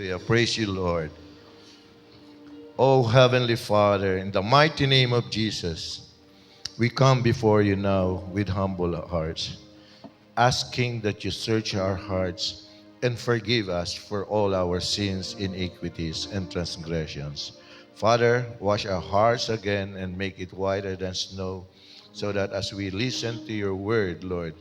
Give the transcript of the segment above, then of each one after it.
Hallelujah. Praise you, Lord. Oh, Heavenly Father, in the mighty name of Jesus, we come before you now with humble hearts, asking that you search our hearts and forgive us for all our sins, iniquities, and transgressions. Father, wash our hearts again and make it whiter than snow, so that as we listen to your word, Lord,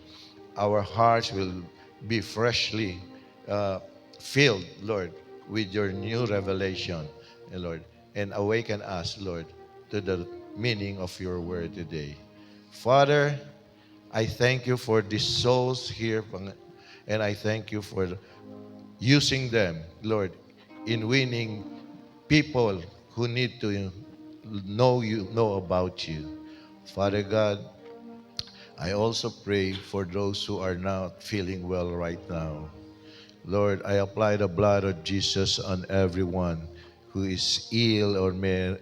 our hearts will be freshly uh, filled, Lord, with your new revelation, Lord, and awaken us, Lord, to the meaning of your word today. Father, I thank you for these souls here, and I thank you for using them, Lord, in winning people who need to know about you. Father God, I also pray for those who are not feeling well right now. Lord, I apply the blood of Jesus on everyone who is ill or may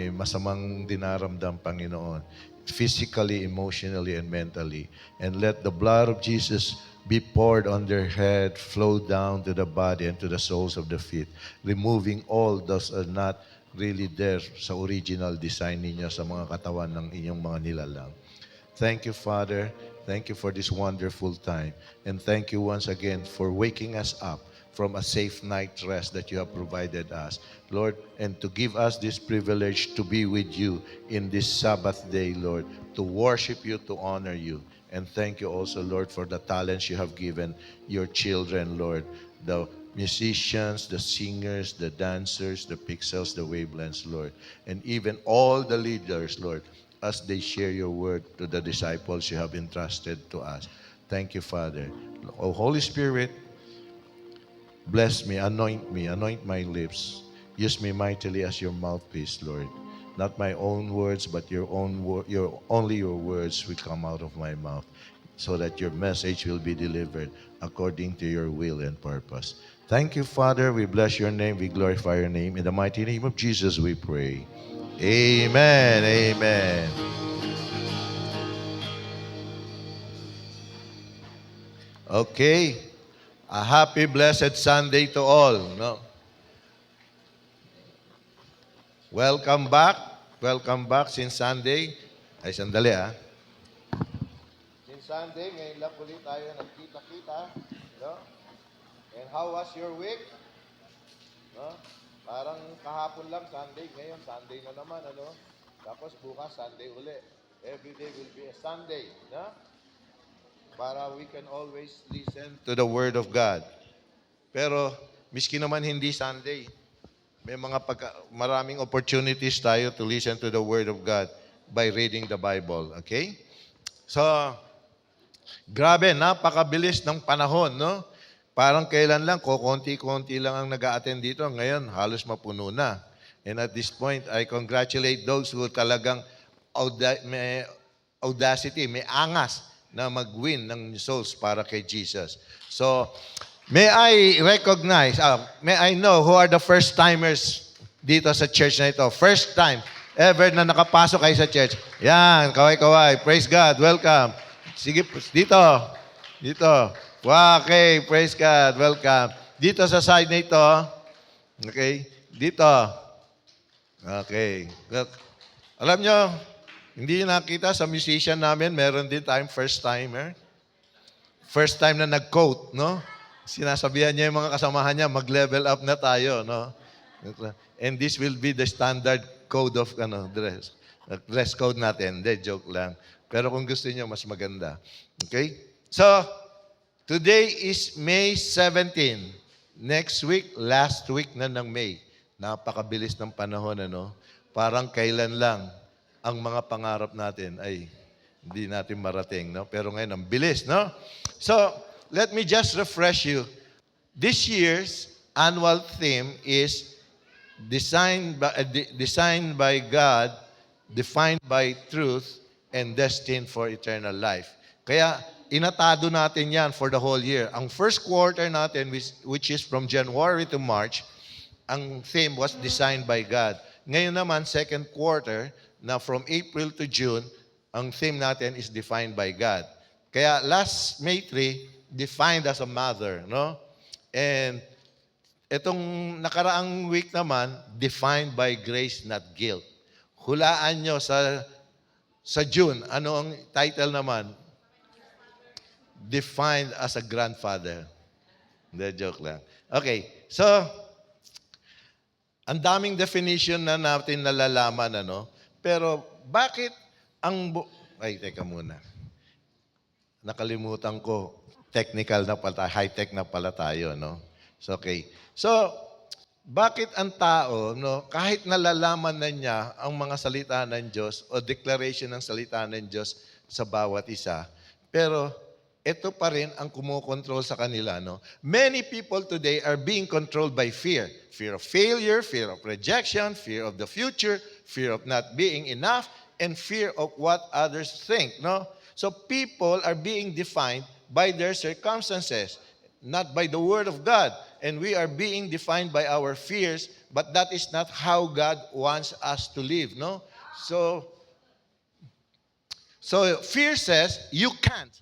masamang dinaramdam, Panginoon, physically, emotionally, and mentally. And let the blood of Jesus be poured on their head, flow down to the body and to the soles of the feet, removing all those are not really there sa original design ninyo sa mga katawan ng inyong mga nilalang. Thank you, Father. Thank you for this wonderful time. And thank you once again for waking us up from a safe night rest that you have provided us, Lord, and to give us this privilege to be with you in this Sabbath day, Lord, to worship you, to honor you. And thank you also, Lord, for the talents you have given your children, Lord, the musicians, the singers, the dancers, the pixels, the wavelengths, Lord, and even all the leaders, Lord, as they share your word to the disciples you have entrusted to us. Thank you, Father. Oh, Holy Spirit, bless me, anoint my lips. Use me mightily as your mouthpiece, Lord. Not my own words, but your own only your words will come out of my mouth, so that your message will be delivered according to your will and purpose. Thank you, Father. We bless your name. We glorify your name. In the mighty name of Jesus, we pray. Amen. Amen. Okay. A happy, blessed Sunday to all. No? Welcome back. Welcome back since Sunday. Ay, sandali ah. Since Sunday, ngayon lang ulit tayo nagkita-kita. No? And how was your week? No? Parang kahapon lang Sunday, ngayon Sunday na naman, ano? Tapos bukas Sunday uli. Every day will be a Sunday. No? Para we can always listen to the Word of God. Pero, miski naman hindi Sunday, may maraming opportunities tayo to listen to the Word of God by reading the Bible. Okay? So, grabe, napakabilis ng panahon, no? Parang kailan lang, konti-konti lang ang nag-a-attend dito. Ngayon, halos mapuno na. And at this point, I congratulate those who talagang may audacity, may angas na mag-win ng souls para kay Jesus. So, may I know who are the first-timers dito sa church na ito? First time ever na nakapasok kayo sa church. Yan, kaway-kaway. Praise God. Welcome. Sige, dito. Dito. Wow, okay. Praise God. Welcome. Dito sa side na ito. Okay. Dito. Okay. Look. Alam nyo, hindi nakita sa musician namin, meron din tayong first-timer. First time na nag-quote, no? Sinasabihan niya yung mga kasamahan niya, mag-level up na tayo, no? And this will be the standard code of dress code natin. Hindi, joke lang. Pero kung gusto niyo, mas maganda. Okay? So, today is May 17. Next week, last week na ng May. Napakabilis ng panahon, ano? Parang kailan lang ang mga pangarap natin ay hindi natin marating, no? Pero ngayon, ang bilis, no? So, let me just refresh you. This year's annual theme is designed by God, defined by truth, and destined for eternal life. Kaya, inatado natin yan for the whole year. Ang first quarter natin, which is from January to March, ang theme was designed by God. Ngayon naman, second quarter, na from April to June, ang theme natin is defined by God. Kaya last May 3, defined as a mother, no? And Itong nakaraang week naman, defined by grace, not guilt. Hulaan nyo sa June, ano ang title naman? Defined as a grandfather. Hindi, joke lang. Okay, so, ang daming definition na natin nalalaman, ano? Pero, bakit ay, teka muna. Nakalimutan ko. Technical na pala, high-tech na pala tayo, no? So, okay. So, bakit ang tao, no, kahit nalalaman na niya ang mga salita ng Diyos o declaration ng salita ng Diyos sa bawat isa, pero ito pa rin ang kumokontrol sa kanila, no? Many people today are being controlled by fear. Fear of failure, fear of rejection, fear of the future, fear of not being enough, and fear of what others think, no? So people are being defined by their circumstances, not by the Word of God. And we are being defined by our fears, but that is not how God wants us to live, no? So fear says, you can't.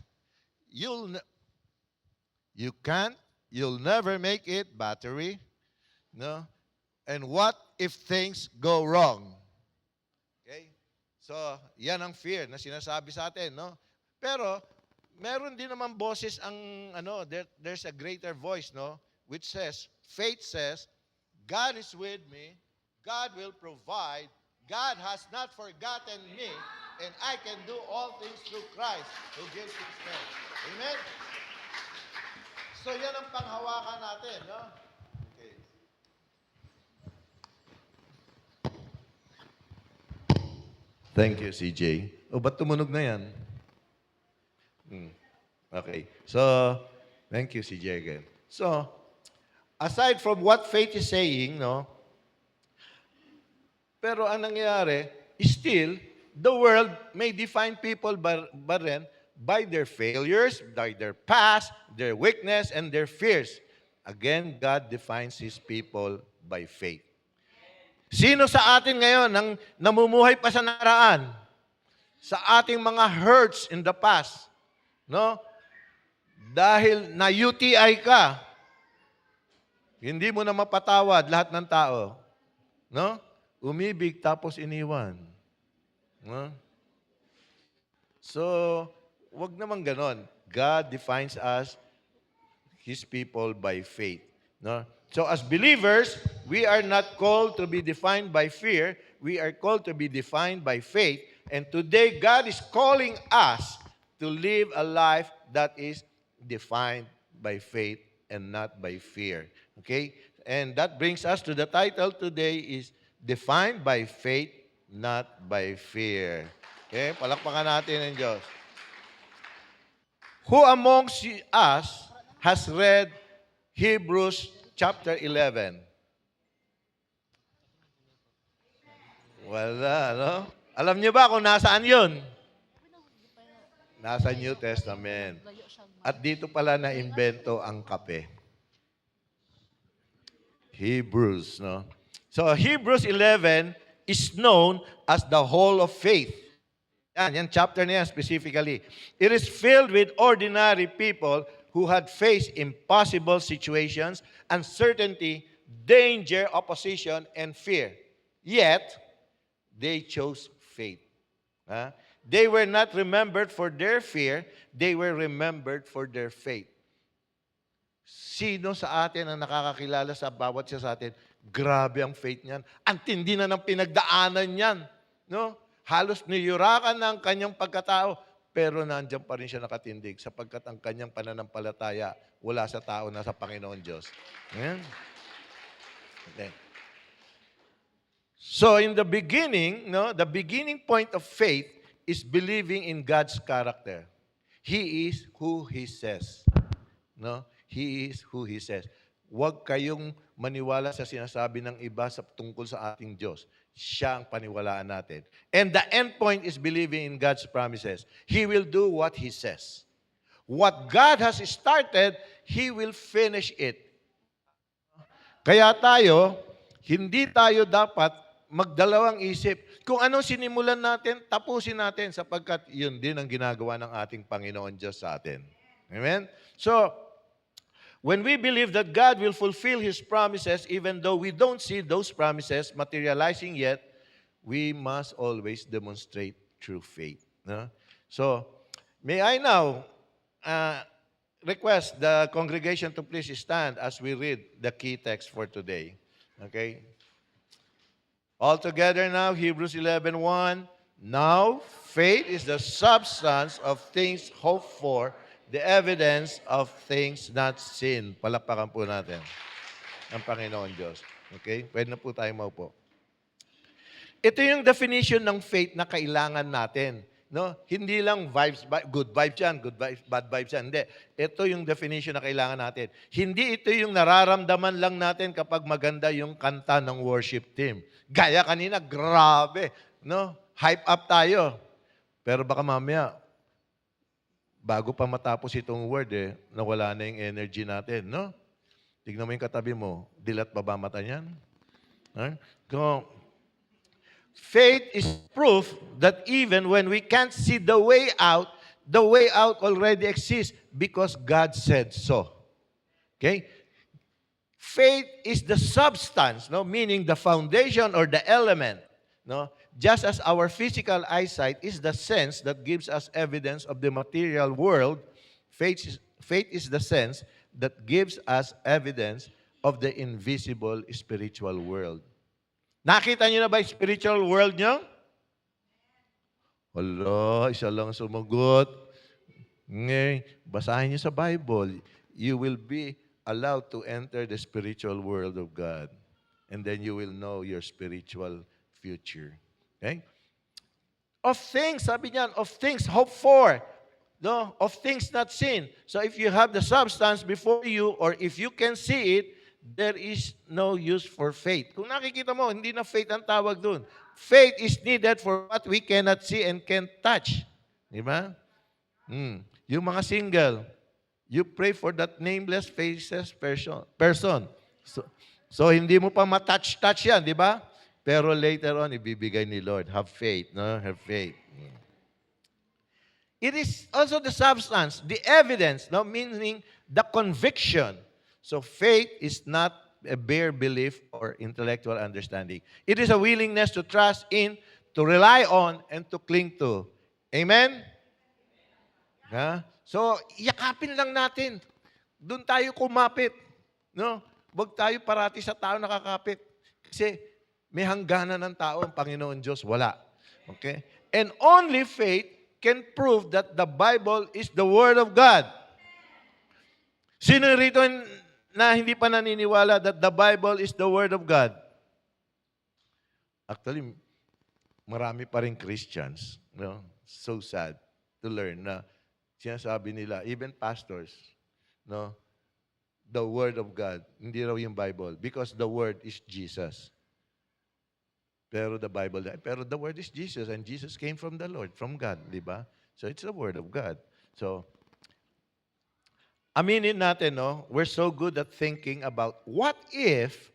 You can't. You'll never make it, battery. No? And what if things go wrong? Okay? So, yan ang fear na sinasabi sa atin, no? Pero, meron din naman boses ang, there's a greater voice, no? Which says, faith says, God is with me, God will provide, God has not forgotten me, and I can do all things through Christ who gives me strength. Amen? So, yan ang panghawakan natin, no? Okay. Thank you, CJ. O, ba't tumunog na yan? Okay. So, thank you, CJ again. So, aside from what faith is saying, no? Pero ang nangyayari, still, the world may define people by their failures, by their past, their weakness, and their fears. Again, God defines His people by faith. Sino sa atin ngayon ang namumuhay pa sa nakaraan? Sa ating mga hurts in the past, no? Dahil na UTI ka, hindi mo na mapatawad lahat ng tao, no? Umibig tapos iniwan. No? So, wag naman ganon. God defines us, His people, by faith. No? So, as believers, we are not called to be defined by fear. We are called to be defined by faith. And today, God is calling us to live a life that is defined by faith and not by fear. Okay? And that brings us to the title today is Defined by Faith, not by Fear. Okay? Palakpakan natin ang Diyos. Who amongst us has read Hebrews chapter 11? Wala, no? Alam niyo ba kung nasaan yun? Nasa New Testament. At dito pala na-imbento ang kape. Hebrews, no? So, Hebrews 11 is known as the Hall of Faith. Yan chapter na yan specifically. It is filled with ordinary people who had faced impossible situations, uncertainty, danger, opposition, and fear. Yet, they chose faith. They were not remembered for their fear, they were remembered for their faith. Sino sa atin ang nakakakilala sa bawat siya sa atin? Grabe ang faith niyan. Ang tindi na ng pinagdaanan niyan. No? Halos niyurakan na ang kanyang pagkatao, pero nandiyan pa rin siya nakatindig sapagkat ang kanyang pananampalataya wala sa tao na sa Panginoon Diyos. Amen? Okay. So in the beginning, no, the beginning point of faith is believing in God's character. He is who He says. No? He is who He says. Huwag kayong maniwala sa sinasabi ng iba tungkol sa ating Diyos. Siya ang paniwalaan natin. And the end point is believing in God's promises. He will do what He says. What God has started, He will finish it. Kaya hindi tayo dapat magdalawang isip. Kung anong sinimulan natin, tapusin natin sapagkat yun din ang ginagawa ng ating Panginoon Diyos sa atin. Amen? So, When we believe that God will fulfill His promises, even though we don't see those promises materializing yet, we must always demonstrate true faith. No? So, may I now uh, request the congregation to please stand as we read the key text for today. Okay? All together now, Hebrews 11:1. Now, faith is the substance of things hoped for, the evidence of things not seen. Palakpakan po natin ang Panginoon Diyos. Okay? Pwede na po tayo maupo. Ito yung definition ng faith na kailangan natin. No? Hindi lang vibes, good vibes yan, good vibes, bad vibes yan. Hindi. Ito yung definition na kailangan natin. Hindi ito yung nararamdaman lang natin kapag maganda yung kanta ng worship team. Gaya kanina, grabe. No? Hype up tayo. Pero baka mamaya, bago pa matapos itong word, nawala na yung energy natin. No? Tignan mo yung katabi mo, dilat ba mata niyan? Huh? Faith is proof that even when we can't see the way out already exists because God said so. Okay? Faith is the substance, no? Meaning the foundation or the element. No? Just as our physical eyesight is the sense that gives us evidence of the material world, faith is the sense that gives us evidence of the invisible spiritual world. Nakita niyo na ba yung spiritual world niyo? Hala, isa lang sumagot. Basahin niyo sa Bible. You will be allowed to enter the spiritual world of God. And then you will know your spiritual future. Okay? Of things, sabi niyan, of things hoped for. No? Of things not seen. So if you have the substance before you, or if you can see it, there is no use for faith. Kung nakikita mo, hindi na faith ang tawag dun. Faith is needed for what we cannot see and can't touch. Di ba? Yung mga single, you pray for that nameless, faceless person. So hindi mo pa matouch yan, di ba? Pero later on, ibibigay ni Lord. Have faith, no? Have faith. It is also the substance, the evidence, no? Meaning the conviction. So faith is not a bare belief or intellectual understanding. It is a willingness to trust in, to rely on, and to cling to. Amen? Ha? So, yakapin lang natin. Doon tayo kumapit. No? Huwag tayo parati sa tao nakakapit. Kasi may hangganan ng tao ang Panginoon Diyos. Wala. Okay? And only faith can prove that the Bible is the Word of God. Sino rito na hindi pa naniniwala that the Bible is the Word of God? Actually, marami pa rin Christians. No? So sad to learn na sinasabi nila, even pastors, no? The Word of God, hindi raw yung Bible because the Word is Jesus. Pero the Word is Jesus and Jesus came from the Lord, from God, di ba? So it's the Word of God. So, aminin natin, no? We're so good at thinking about what if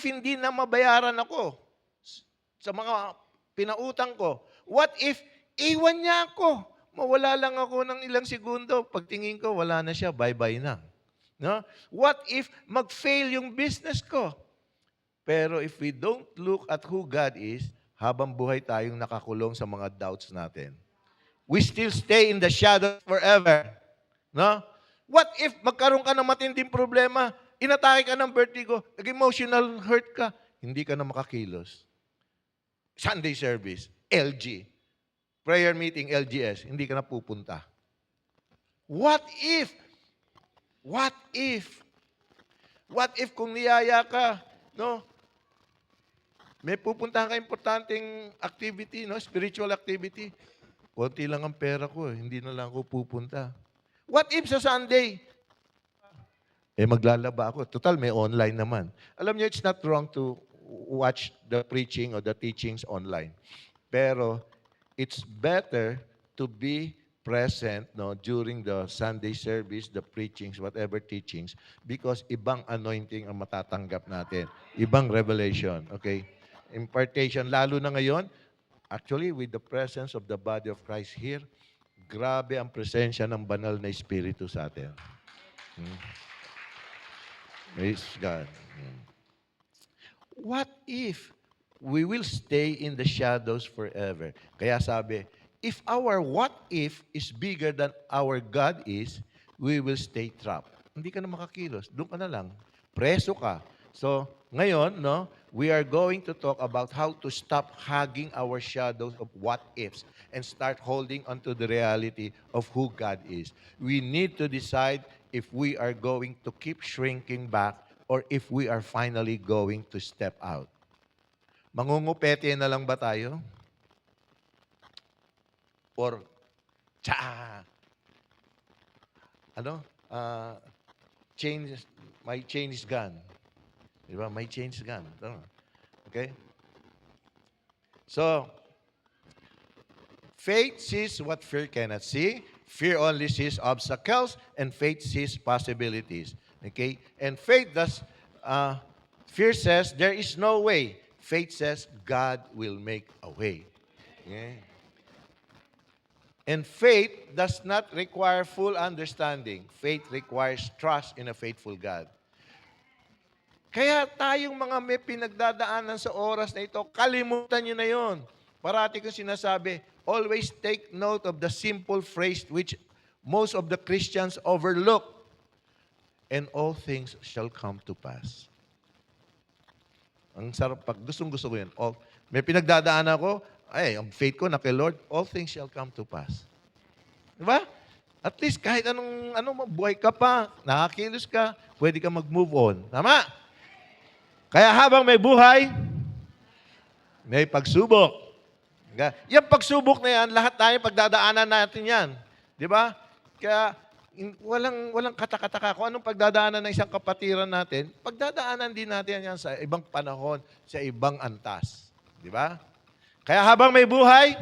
hindi na mabayaran ako sa mga pinautang ko? What if iwan niya ako? Mawala lang ako ng ilang segundo. Pagtingin ko, wala na siya, bye-bye na. No? What if mag-fail yung business ko? Pero if we don't look at who God is, habang buhay tayong nakakulong sa mga doubts natin, we still stay in the shadow forever. No? What if magkaroon ka ng matinding problema, inatake ka ng vertigo, nag-emotional hurt ka, hindi ka na makakilos. Sunday service, LG. Prayer meeting, LGS, hindi ka na pupunta. What if? What if? What if kung niyaya ka, no? May pupuntahan ka importanteng activity, no? Spiritual activity. Konti lang ang pera ko, hindi na lang ako pupunta. What if sa Sunday? Maglalaba ako. Total, may online naman. Alam niyo, it's not wrong to watch the preaching or the teachings online. Pero, it's better to be present, no, during the Sunday service, the preachings, whatever teachings, because ibang anointing ang matatanggap natin. Ibang revelation, okay? Impartation, lalo na ngayon, actually, with the presence of the body of Christ here, grabe ang presensya ng banal na Espiritu sa atin. Praise God. What if we will stay in the shadows forever? Kaya sabi, if our what if is bigger than our God is, we will stay trapped. Hindi ka na makakilos. Doon ka na lang. Preso ka. So, ngayon, no, we are going to talk about how to stop hugging our shadows of what ifs and start holding onto the reality of who God is. We need to decide if we are going to keep shrinking back or if we are finally going to step out. Mangungupete na lang ba tayo? Or, tsa, ano? Change, my chain is gone. Di ba? My chain is gone. Okay? So, faith sees what fear cannot see. Fear only sees obstacles, and faith sees possibilities. Okay? And faith does, fear says, there is no way. Faith says, God will make a way. Okay? And faith does not require full understanding. Faith requires trust in a faithful God. Kaya tayong mga may pinagdadaanan sa oras na ito, kalimutan nyo na yon. Parati kong sinasabi, always take note of the simple phrase which most of the Christians overlook. And all things shall come to pass. Ang sarap pag gustong-gusto ko yan. May pinagdadaanan ako, ang faith ko na kay Lord, all things shall come to pass. Diba? At least kahit anong buhay ka pa, nakakilos ka, pwede ka mag-move on. Tama? Kaya habang may buhay, may pagsubok. Yung pagsubok na yan, lahat tayo pagdadaanan natin yan. Di ba? Kaya walang katakataka. Kung anong pagdadaanan ng isang kapatiran natin, pagdadaanan din natin yan sa ibang panahon, sa ibang antas. Di ba? Kaya habang may buhay,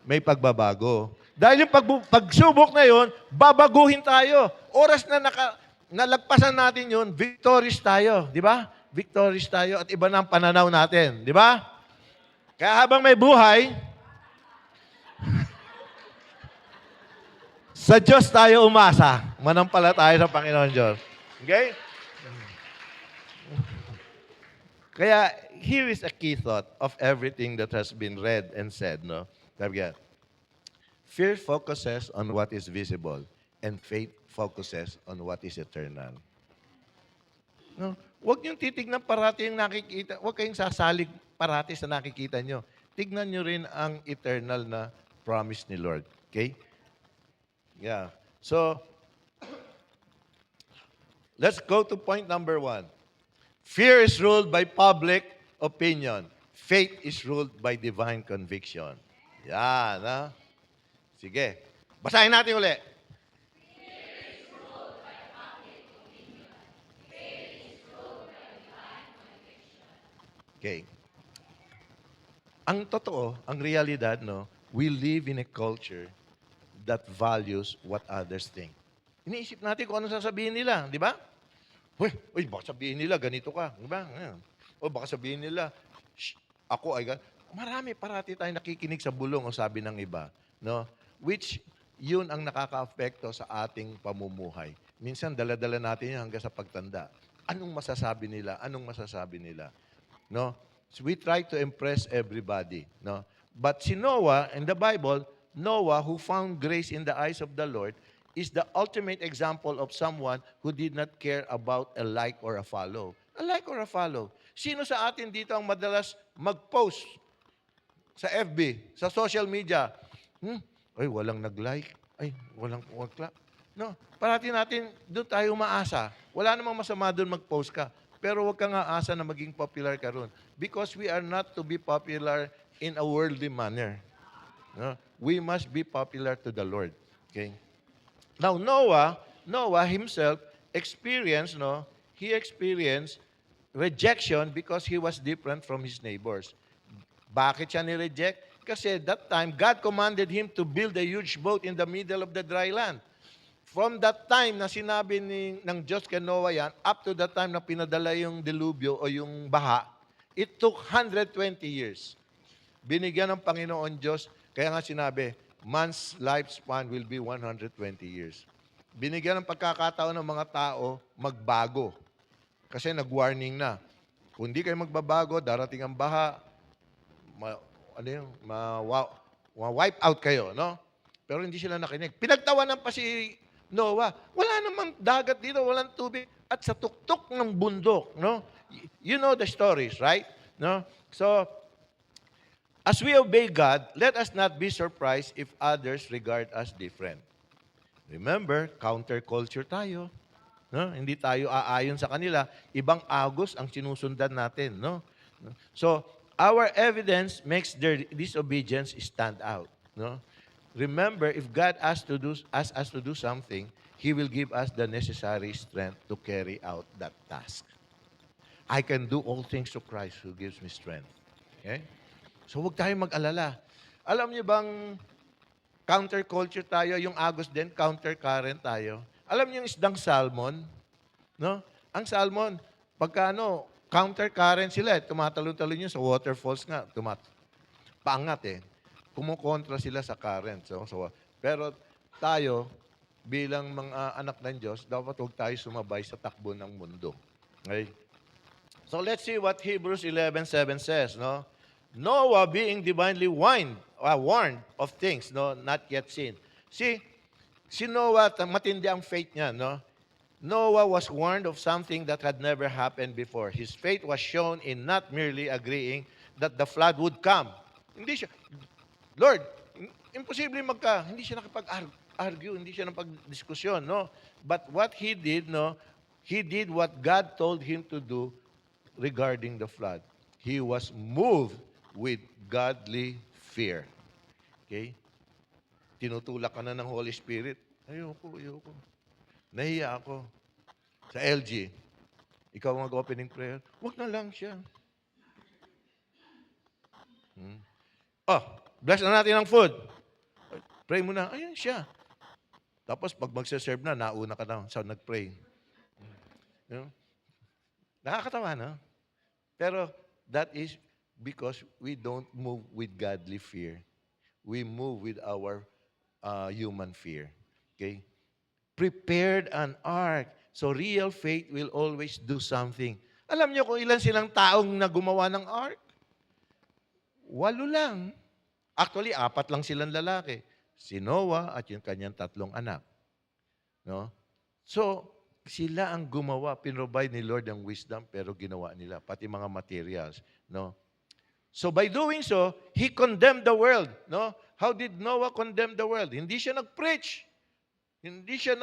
may pagbabago. Dahil yung pagsubok na yon, babaguhin tayo. Oras na nalagpasan natin yun, victorious tayo. Di ba? Victorious tayo at iba na ang pananaw natin. Di ba? Kaya habang may buhay, sa Diyos tayo umasa. Manampalataya sa Panginoon Diyos. Okay? Kaya, here is a key thought of everything that has been read and said. No? Sabi nga, fear focuses on what is visible, and faith focuses on what is eternal. No? Huwag niyong titignan parati yung nakikita. Huwag kayong sasalig parati sa nakikita niyo. Tignan niyo rin ang eternal na promise ni Lord. Okay? Yeah. So, let's go to point number 1. Fear is ruled by public opinion. Faith is ruled by divine conviction. Yan, ha? Sige. Basahin natin uli. Okay. Ang totoo, ang realidad, no, we live in a culture that values what others think. Iniisip natin kung ano sasabihin nila, di ba? Uy, baka sabihin nila, ganito ka, di ba? O baka sabihin nila, ako ay ganito. Marami parati tayong nakikinig sa bulong o sabi ng iba, no? Which yun ang nakaka-apekto sa ating pamumuhay. Minsan, dala-dala natin yan hanggang sa pagtanda. Anong masasabi nila? Anong masasabi nila? No? So we try to impress everybody. No? But si Noah, in the Bible, Noah, who found grace in the eyes of the Lord, is the ultimate example of someone who did not care about a like or a follow. A like or a follow. Sino sa atin dito ang madalas mag-post sa FB, sa social media? Ay, walang nag-like. Ay, walang no, parati natin, doon tayo umaasa. Wala namang masama doon mag-post ka. Pero huwag kang aasa na maging popular ka ron. Because we are not to be popular in a worldly manner. No? We must be popular to the Lord. Okay? Now, Noah himself experienced, he experienced rejection because he was different from his neighbors. Bakit siya ni-reject? Kasi that time, God commanded him to build a huge boat in the middle of the dry land. From that time na sinabi ng Diyos kay Noah yan, up to the time na pinadala yung dilubyo o yung baha, it took 120 years. Binigyan ng Panginoon Diyos, kaya nga sinabi, man's lifespan will be 120 years. binigyan ng pagkakataon ng mga tao magbago. Kasi nag-warning na. Kung hindi kayo magbabago, darating ang baha, ma, ano yun, wipe out kayo, no? Pero hindi sila nakinig. Pinagtawanan pa si Noah. Wala namang dagat dito, walang tubig. At sa tuktok ng bundok, no? You know the stories, right? No? So, as we obey God, let us not be surprised if others regard us different. Remember, counterculture tayo. No? Hindi tayo aayon sa kanila. Ibang agos ang sinusundan natin. No? So, our evidence makes their disobedience stand out. No? Remember, if God asks us to do something, He will give us the necessary strength to carry out that task. I can do all things to Christ who gives me strength. Okay? So, huwag tayong mag-alala. Alam niyo bang counterculture tayo, yung agos din, countercurrent tayo. Alam niyo yung isdang salmon? No? Ang salmon, pagka countercurrent sila, tumatalon-talon yun sa waterfalls nga, paangat eh. Kumukontra sila sa current. Pero tayo, bilang mga anak ng Diyos, dapat huwag tayo sumabay sa takbo ng mundo. Okay? So let's see what Hebrews 11:7 says, no? Noah being divinely warned of things not yet seen. See, si Noah, matindi ang faith niya, no? Noah was warned of something that had never happened before. His faith was shown in not merely agreeing that the flood would come. Hindi siya, Lord, imposible hindi siya nakapag-argue, hindi siya nakapag-diskusyon, no? But what he did, he did what God told him to do regarding the flood. He was moved with godly fear. Okay? Tinutulak ka na ng Holy Spirit. Ayoko. Nahiya ako. Sa LG, ikaw mag-opening prayer, wag na lang siya. Oh, bless na natin ang food. Pray muna. Ayun siya. Tapos pag magse-serve na, nauna ka na sa nag-pray. Nakakatawa, no? Pero that is because we don't move with godly fear. We move with our human fear. Okay? Prepared an ark. So real faith will always do something. Alam niyo kung ilan silang taong na gumawa ng ark? 8 lang. Actually, 4 lang silang lalaki. Si Noah at yung kanyang 3 anak. No? So, sila ang gumawa. Pinrovide ni Lord ang wisdom, pero ginawa nila. Pati mga materials. No? So, by doing so, He condemned the world. No? How did Noah condemn the world? Hindi siya nag-preach. Hindi siya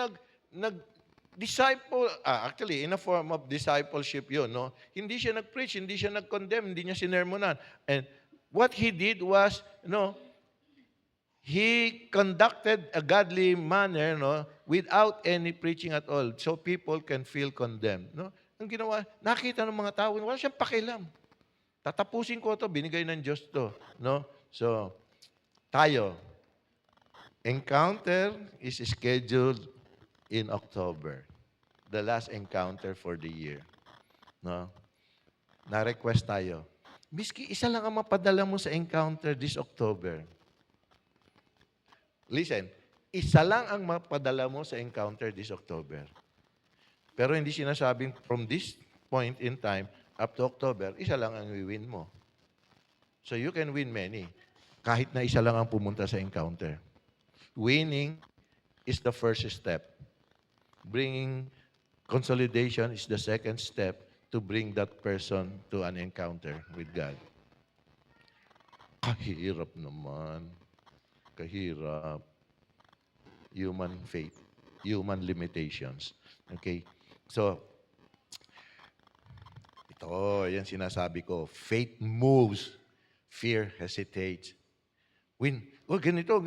disciple, actually, in a form of discipleship yun, no? Hindi siya nag-preach, hindi siya nag-condemn, hindi niya sinermonan. And what he did was, he conducted a godly manner, without any preaching at all, so people can feel condemned, no? Ang ginawa, nakita ng mga tao, wala siyang pakialam. Tatapusin ko to, binigay ng Diyos to, no? So, tayo, encounter is scheduled in October. The last encounter for the year. No? Na-request tayo. Miski isa lang ang mapadala mo sa encounter this October. Listen, isa lang ang mapadala mo sa encounter this October. Pero hindi sinasabing from this point in time up to October, isa lang ang i-win mo. So you can win many. Kahit na isa lang ang pumunta sa encounter. Winning is the first step. Bringing consolidation is the second step to bring that person to an encounter with God. Kahirap naman. Kahirap. Human faith. Human limitations. Okay? So, yan sinasabi ko. Faith moves. Fear hesitates. Ganito.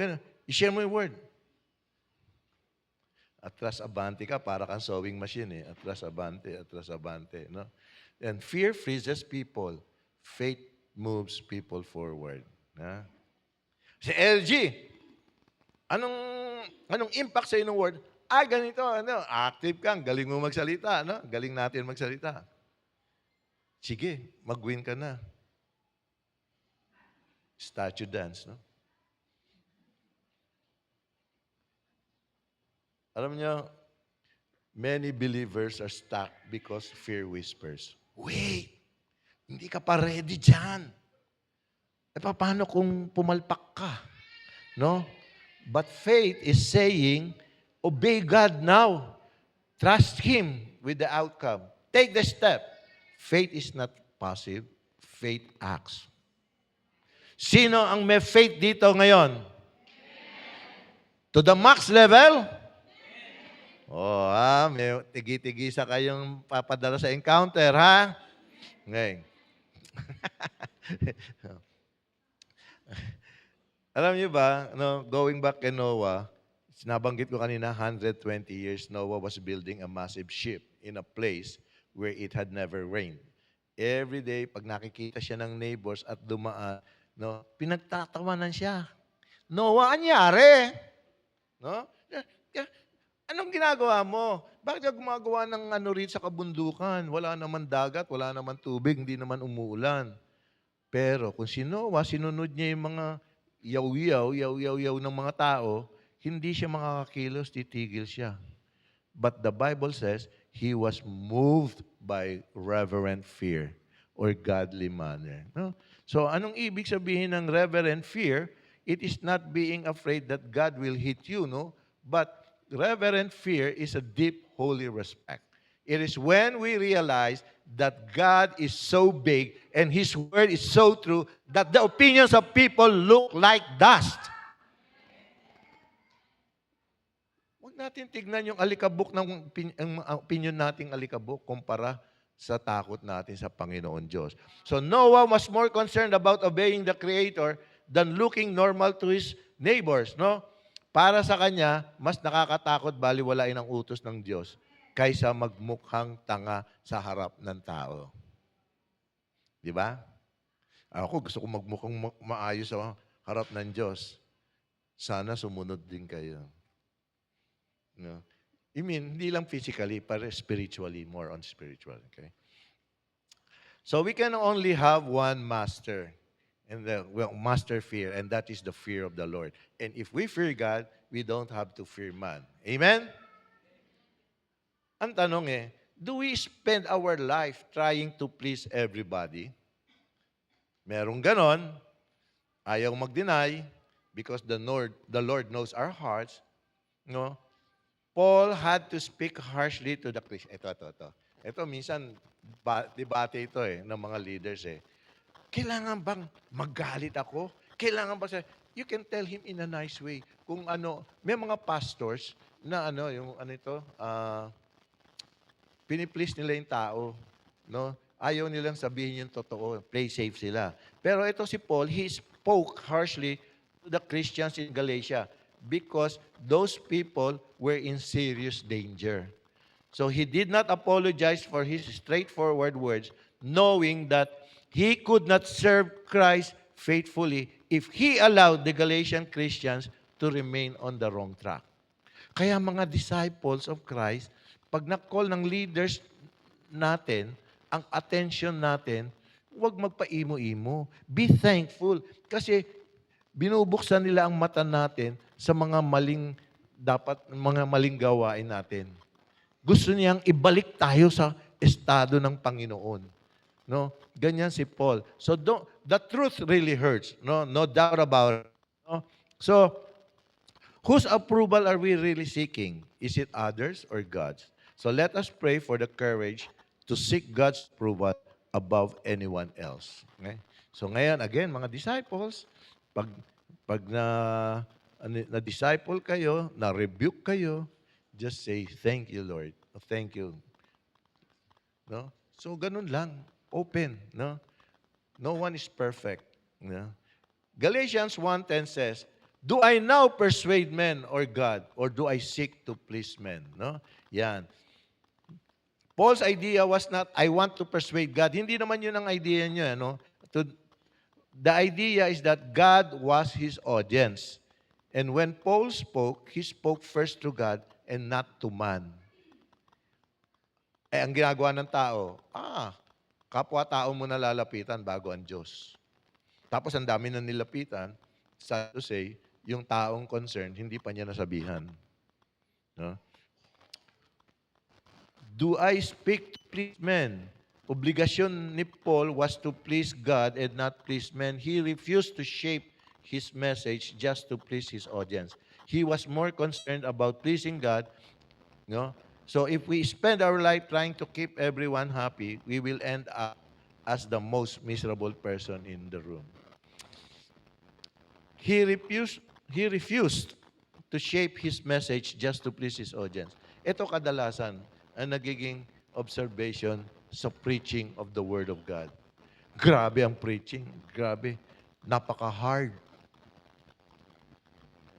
I-share mo yung word. Atras abante ka, para kang sewing machine eh. Atras abante, no? And fear freezes people. Faith moves people forward. Na? Si LG, anong impact sa ng word? Ganito, active kang, galing mo magsalita, no? Galing natin magsalita. Sige, mag-win ka na. Statue dance, no? Alam niyo, Many believers are stuck because fear whispers, wait, hindi ka pa ready dyan. Paano kung pumalpak ka? No? But faith is saying, obey God now. Trust Him with the outcome. Take the step. Faith is not passive. Faith acts. Sino ang may faith dito ngayon? To the max level? May tigi-tigi sa kayong papadala sa encounter, ha? Ngayon. Alam niyo ba, no, going back kay Noah, sinabanggit ko kanina, 120 years, Noah was building a massive ship in a place where it had never rained. Every day, pag nakikita siya ng neighbors at dumaan, no, pinagtatawanan siya. Noah, anyari? No? Anong ginagawa mo? Bakit ka gumagawa ng ano rin sa kabundukan? Wala naman dagat, wala naman tubig, hindi naman umuulan. Pero kung si Noah, sinunod niya yung mga yaw-yaw ng mga tao, hindi siya makakakilos, titigil siya. But the Bible says, he was moved by reverent fear or godly manner. No? So anong ibig sabihin ng reverent fear? It is not being afraid that God will hit you, no? But reverent fear is a deep, holy respect. It is when we realize that God is so big and His word is so true that the opinions of people look like dust. Huwag natin tignan yung alikabok ng opinion nating alikabok kumpara sa takot natin sa Panginoon Diyos. So Noah was more concerned about obeying the Creator than looking normal to his neighbors, no? Para sa kanya, mas nakakatakot baliwalain ang utos ng Diyos kaysa magmukhang tanga sa harap ng tao. Di ba? Ako gusto ko magmukhang maayos sa harap ng Diyos. Sana sumunod din kayo. No? I mean, hindi lang physically, pero spiritually, more on spiritual. Okay? So we can only have one master. And master fear, and that is the fear of the Lord. And if we fear God, we don't have to fear man. Amen? Ang tanong do we spend our life trying to please everybody? Merong ganon, ayaw mag-deny, because the Lord knows our hearts. No? Paul had to speak harshly to the Christians. Ito minsan, debate ito ng mga leaders Kailangan bang magalit ako? Kailangan ba you can tell him in a nice way. Kung may mga pastors na piniplease nila yung tao, no? Ayaw nilang sabihin yung totoo, play safe sila. Pero ito si Paul, he spoke harshly to the Christians in Galatia because those people were in serious danger. So he did not apologize for his straightforward words, knowing that he could not serve Christ faithfully if he allowed the Galatian Christians to remain on the wrong track. Kaya mga disciples of Christ, pag na-call ng leaders natin, ang attention natin, huwag magpaimo-imo. Be thankful. Kasi binubuksan nila ang mata natin sa mga maling gawain natin. Gusto niyang ibalik tayo sa estado ng Panginoon. No? Ganyan si Paul. So the truth really hurts. No doubt about it. No? So, whose approval are we really seeking? Is it others or God's? So let us pray for the courage to seek God's approval above anyone else. Okay? So ngayon, again, mga disciples, pag na-disciple kayo, na-rebuke kayo, just say, thank you, Lord. Thank you. No? So ganun lang. Open. No? No one is perfect. No? Galatians 1:10 says, do I now persuade men or God, or do I seek to please men? No? Yan. Paul's idea was not, I want to persuade God. Hindi naman yun ang idea niya. No? The idea is that God was his audience. And when Paul spoke, he spoke first to God and not to man. Ang ginagawa ng tao, kapwa-tao mo na lalapitan bago ang Diyos. Tapos ang dami na nilapitan, sad to say, yung taong concerned, hindi pa niya nasabihan. No? Do I speak to please men? Obligasyon ni Paul was to please God and not please men. He refused to shape his message just to please his audience. He was more concerned about pleasing God. No? So if we spend our life trying to keep everyone happy, we will end up as the most miserable person in the room. He refused, he refused to shape his message just to please his audience. Ito kadalasan ang nagiging observation sa preaching of the Word of God. Grabe ang preaching. Grabe. Napaka-hard.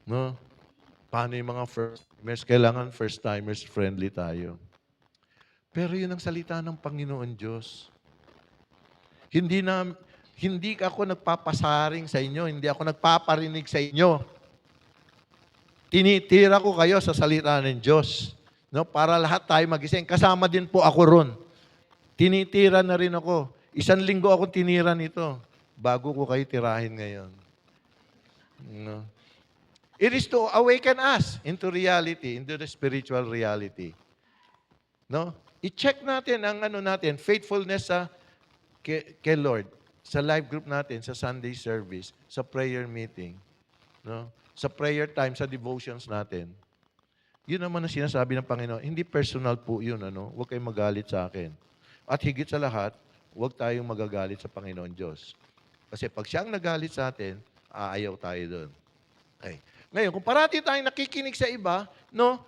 No? Paano yung mga first-timers? Kailangan first-timers friendly tayo. Pero yun ang salita ng Panginoon Diyos. Hindi ako nagpapasaring sa inyo, hindi ako nagpaparinig sa inyo. Tinitira ko kayo sa salita ng Diyos. No, para lahat tayo magising. Kasama din po ako ron. Tinitira na rin ako. 1 linggo ako tinira nito bago ko kayo tirahin ngayon. No. It is to awaken us into reality, into the spiritual reality. No? I-check natin ang faithfulness sa kay Lord, sa live group natin, sa Sunday service, sa prayer meeting, no? Sa prayer time, sa devotions natin. Yun naman ang sinasabi ng Panginoon. Hindi personal po yun, Huwag kayong magalit sa akin. At higit sa lahat, huwag tayong magagalit sa Panginoon Diyos. Kasi pag siyang nagalit sa atin, aayaw tayo doon. Okay. Ngayon, kung parati tayong nakikinig sa iba, no?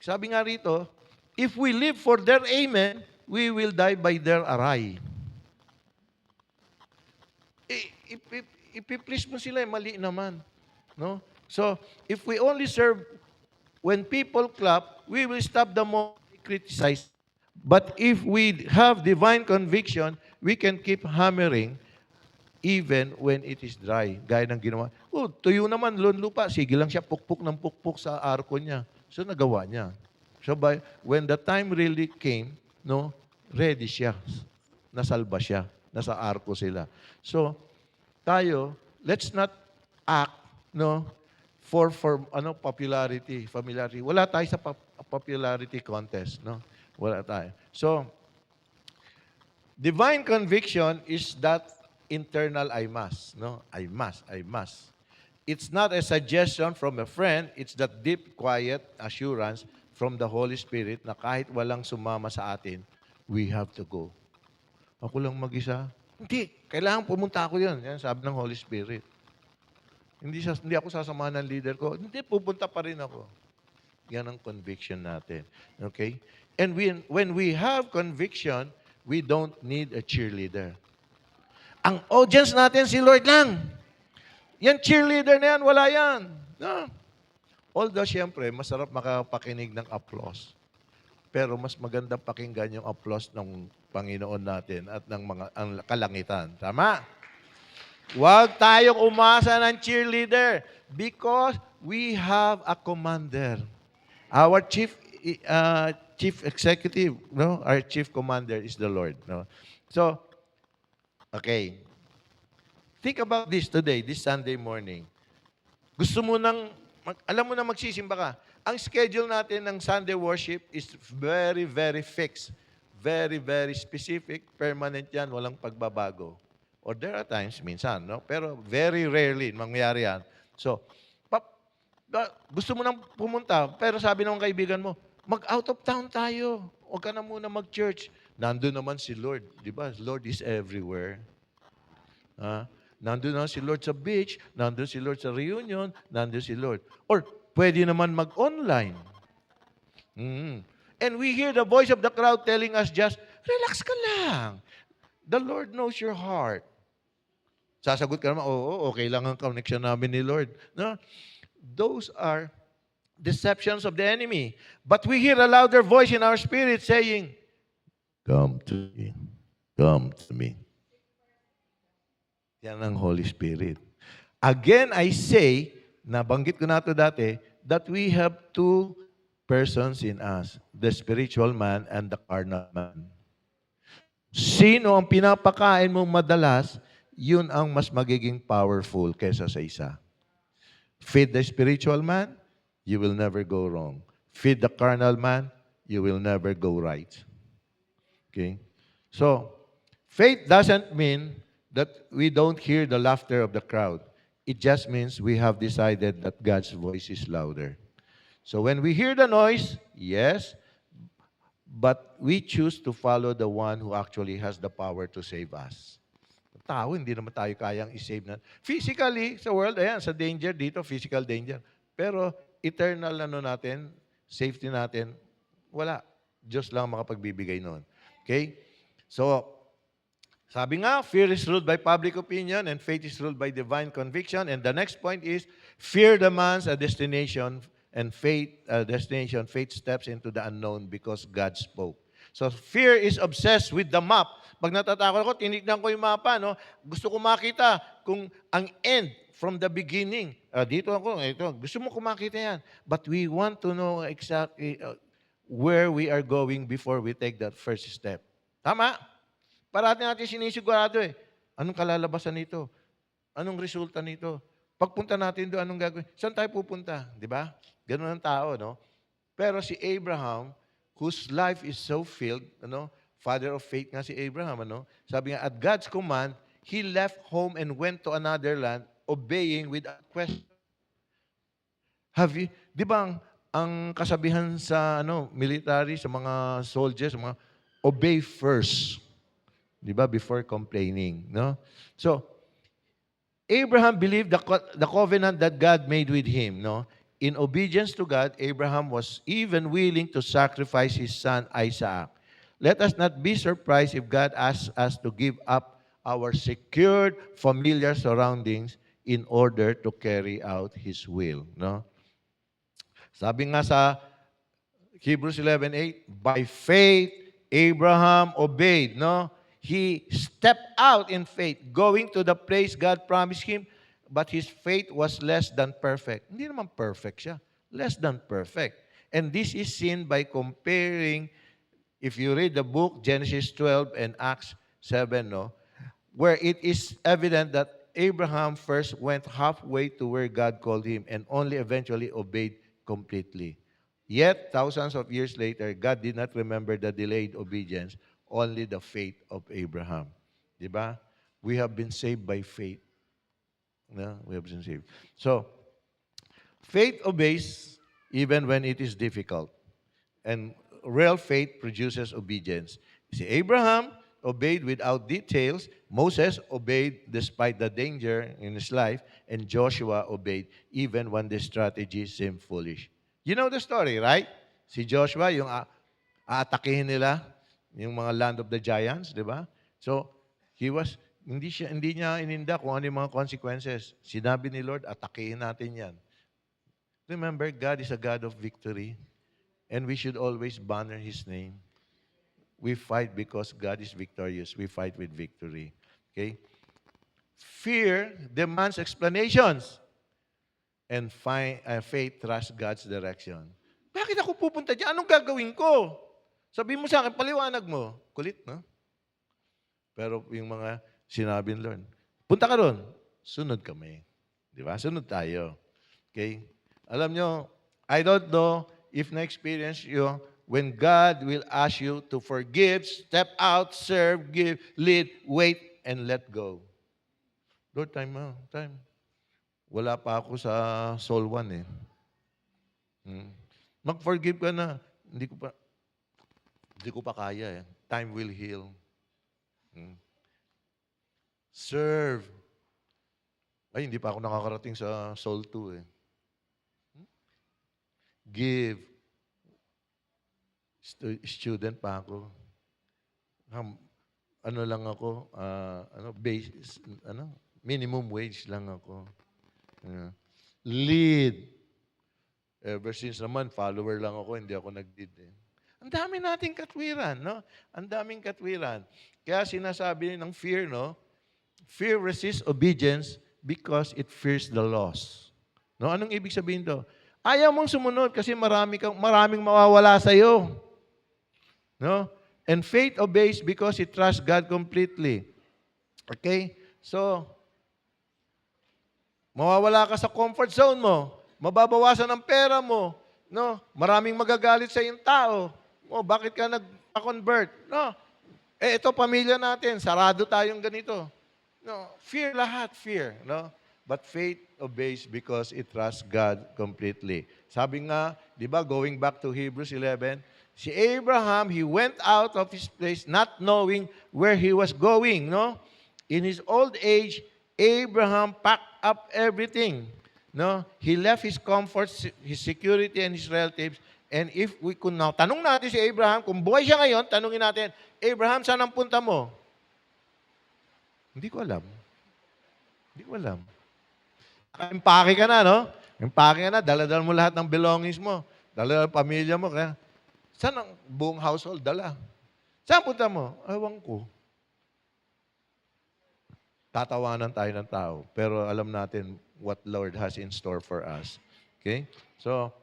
Sabi nga rito, if we live for their amen, we will die by their aray. Ipiplease mo sila, mali naman. No? So, if we only serve when people clap, we will stop the moment they criticize. But if we have divine conviction, we can keep hammering even when it is dry. Gaya ng ginawa. Tuyo naman, lupa. Sige lang siya, pukpuk ng pukpuk sa arko niya. So, nagawa niya. So, when the time really came, no, ready siya. Nasalba siya. Nasa arko sila. So, tayo, let's not act, no, for popularity, familiarity. Wala tayo sa popularity contest, no? Wala tayo. So, divine conviction is that internal I must, no? I must. It's not a suggestion from a friend, it's that deep, quiet assurance from the Holy Spirit na kahit walang sumama sa atin, we have to go. Ako lang mag-isa? Hindi. Kailangan pumunta ako yun. Yan sabi ng Holy Spirit. Hindi ako sasamahan ng leader ko. Hindi, pupunta pa rin ako. Yan ang conviction natin. Okay? And when we have conviction, we don't need a cheerleader. Ang audience natin, si Lord lang. Yan cheerleader na yan, wala yan. No. Although, siyempre, masarap makapakinig ng applause. Pero mas maganda pakinggan yung applause ng Panginoon natin at ng ang kalangitan. Tama? Huwag tayong umasa ng cheerleader because we have a commander. Our chief executive, no? Our chief commander is the Lord, no? So, okay. Think about this today, this Sunday morning. Gusto mo alam mo na magsisimba ka. Ang schedule natin ng Sunday worship is very, very fixed. Very, very specific. Permanent yan. Walang pagbabago. Or there are times, minsan, no? Pero very rarely mangyayari yan. So, gusto mo nang pumunta, pero sabi ng kaibigan mo, mag-out of town tayo. Huwag ka na muna mag-church. Nandun naman si Lord. Di ba? Lord is everywhere. Nandun naman si Lord sa beach, nandun si Lord sa reunion, nandun si Lord. Or, pwede naman mag-online. And we hear the voice of the crowd telling us just, relax ka lang. The Lord knows your heart. Sasagot ka naman, oo, okay lang ang connection namin ni Lord. No? Those are deceptions of the enemy. But we hear a louder voice in our spirit saying, come to me. Come to me. Yan ang Holy Spirit. Again, I say, nabanggit ko na ito dati, that we have two persons in us, the spiritual man and the carnal man. Sino ang pinapakain mong madalas, yun ang mas magiging powerful kaysa sa isa. Feed the spiritual man, you will never go wrong. Feed the carnal man, you will never go right. Okay? So, faith doesn't mean that we don't hear the laughter of the crowd. It just means we have decided that God's voice is louder. So when we hear the noise, yes, but we choose to follow the one who actually has the power to save us. Tao, hindi naman tayo kayang isave na. Physically, sa world, ayan, sa danger dito, physical danger. Pero eternal natin, safety natin, wala. Diyos lang makapagbibigay noon. Okay? So, sabi nga, fear is ruled by public opinion and faith is ruled by divine conviction. And the next point is, fear demands a destination and faith, faith steps into the unknown because God spoke. So fear is obsessed with the map. Pag natatakot ako, tinignan ko yung mapa, no? Gusto ko makita kung ang end from the beginning. Dito ako, ito. Gusto mo kumakita yan. But we want to know exactly where we are going before we take that first step. Tama? Parati natin sinisigurado eh. Anong kalalabasan nito? Anong resulta nito? Pagpunta natin doon, anong gagawin? Saan tayo pupunta? Di ba? Ganun ang tao, no? Pero si Abraham, whose life is so filled, father of faith nga si Abraham, sabi nga, at God's command, he left home and went to another land, obeying without question. Di ba ang kasabihan sa military, sa mga soldiers, mga obey first. Di ba? Before complaining. No? So, Abraham believed the covenant that God made with him. No? In obedience to God, Abraham was even willing to sacrifice his son Isaac. Let us not be surprised if God asks us to give up our secured, familiar surroundings in order to carry out His will. No? Sabi nga sa Hebrews 11:8, by faith, Abraham obeyed. No? He stepped out in faith, going to the place God promised him, but his faith was less than perfect. Hindi naman perfect siya. Less than perfect. And this is seen by comparing, if you read the book, Genesis 12 and Acts 7, where it is evident that Abraham first went halfway to where God called him and only eventually obeyed completely. Yet, thousands of years later, God did not remember the delayed obedience, only the faith of Abraham. Diba? We have been saved by faith. No, we have been saved. So, faith obeys even when it is difficult. And real faith produces obedience. See, Abraham obeyed without details. Moses obeyed despite the danger in his life. And Joshua obeyed even when the strategy seemed foolish. You know the story, right? Si Joshua, yung aatakihin nila, yung mga land of the giants, di ba? So, hindi niya ininda kung ano yung mga consequences. Sinabi ni Lord, atakihin natin yan. Remember, God is a God of victory. And we should always banner His name. We fight because God is victorious. We fight with victory. Okay? Fear demands explanations. And faith trusts God's direction. Bakit ako pupunta dyan? Anong gagawin ko? Sabi mo sa akin, paliwanag mo. Kulit, no? Pero yung mga sinabi ni Lord, punta ka ron, sunod kami. Di ba? Sunod tayo. Okay? Alam nyo, I don't know if na-experience you, when God will ask you to forgive, step out, serve, give, lead, wait, and let go. Lord, time. Wala pa ako sa soul 1 eh. Mag-forgive ka na. Hindi ko pa kaya eh. Time will heal. Serve. Ay, hindi pa ako nakakarating sa soul 2 eh. Give. Student pa ako. Lang ako, minimum wage lang ako. Lead. Ever since naman, follower lang ako, hindi ako nag-lead eh. Ang dami nating katwiran, no? Ang daming katwiran. Kaya sinasabi ng fear, no? Fear resists obedience because it fears the loss. No? Anong ibig sabihin to? Ayaw mong sumunod kasi maraming mawawala sa iyo. No? And faith obeys because it trusts God completely. Okay? So, mawawala ka sa comfort zone mo. Mababawasan ang pera mo. No? Maraming magagalit sa iyong tao. Oh, bakit ka nag-convert? No. Ito pamilya natin, sarado tayong ganito. No, fear lahat, fear, no? But faith obeys because it trusts God completely. Sabi nga, 'di ba, going back to Hebrews 11, si Abraham, he went out of his place not knowing where he was going, no? In his old age, Abraham packed up everything, no? He left his comfort, his security, and his relatives. And if we could now, tanong natin si Abraham, kung buhay siya ngayon, tanungin natin, Abraham, saan ang punta mo? Hindi ko alam. Hindi ko alam. Impake ka na, no? Impake ka na, dala-dala mo lahat ng belongings mo. Dala ang pamilya mo. Kaya, saan ang buong household? Dala. Saan punta mo? Ewan ko. Tatawanan tayo ng tao. Pero alam natin what Lord has in store for us. Okay? So,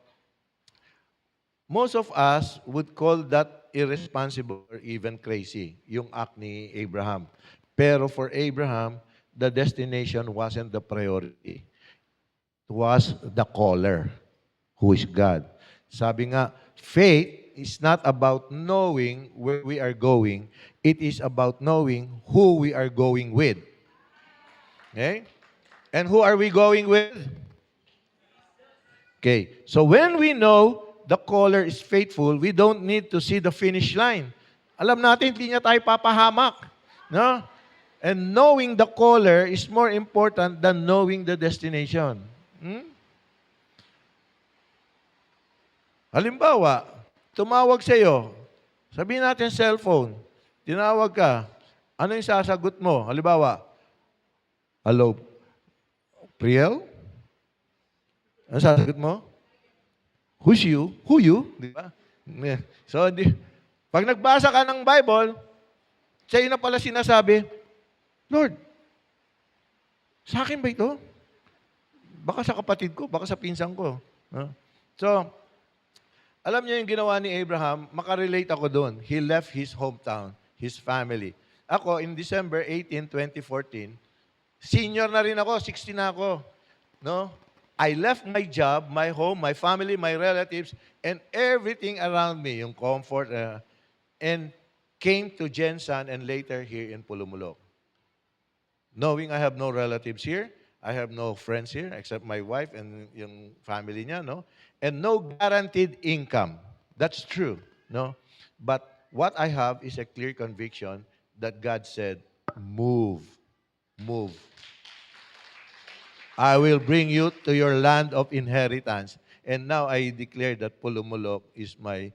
most of us would call that irresponsible or even crazy, yung act ni Abraham. Pero for Abraham, the destination wasn't the priority. It was the caller, who is God. Sabi nga, faith is not about knowing where we are going. It is about knowing who we are going with. Okay? And who are we going with? Okay. So when we know the caller is faithful, we don't need to see the finish line. Alam natin, hindi niya tayo papahamak. No? And knowing the caller is more important than knowing the destination. Halimbawa, tumawag sa iyo, sabihin natin cellphone, tinawag ka, ano yung sasagot mo? Halimbawa, hello, Priel? Ano sasagot mo? Who's you? Who you? Di ba? So, pag nagbasa ka ng Bible, sa'yo na pala sinasabi, Lord, sa akin ba ito? Baka sa kapatid ko, baka sa pinsan ko. So, alam niyo yung ginawa ni Abraham, makarelate ako doon. He left his hometown, his family. Ako, in December 18, 2014, senior na rin ako, 60 na ako. No? I left my job, my home, my family, my relatives, and everything around me, yung comfort, and came to Jensan and later here in Pulumulok. Knowing I have no relatives here, I have no friends here except my wife and yung family niya, no? And no guaranteed income. That's true, no? But what I have is a clear conviction that God said, move, move. I will bring you to your land of inheritance. And now I declare that Pulumulok is my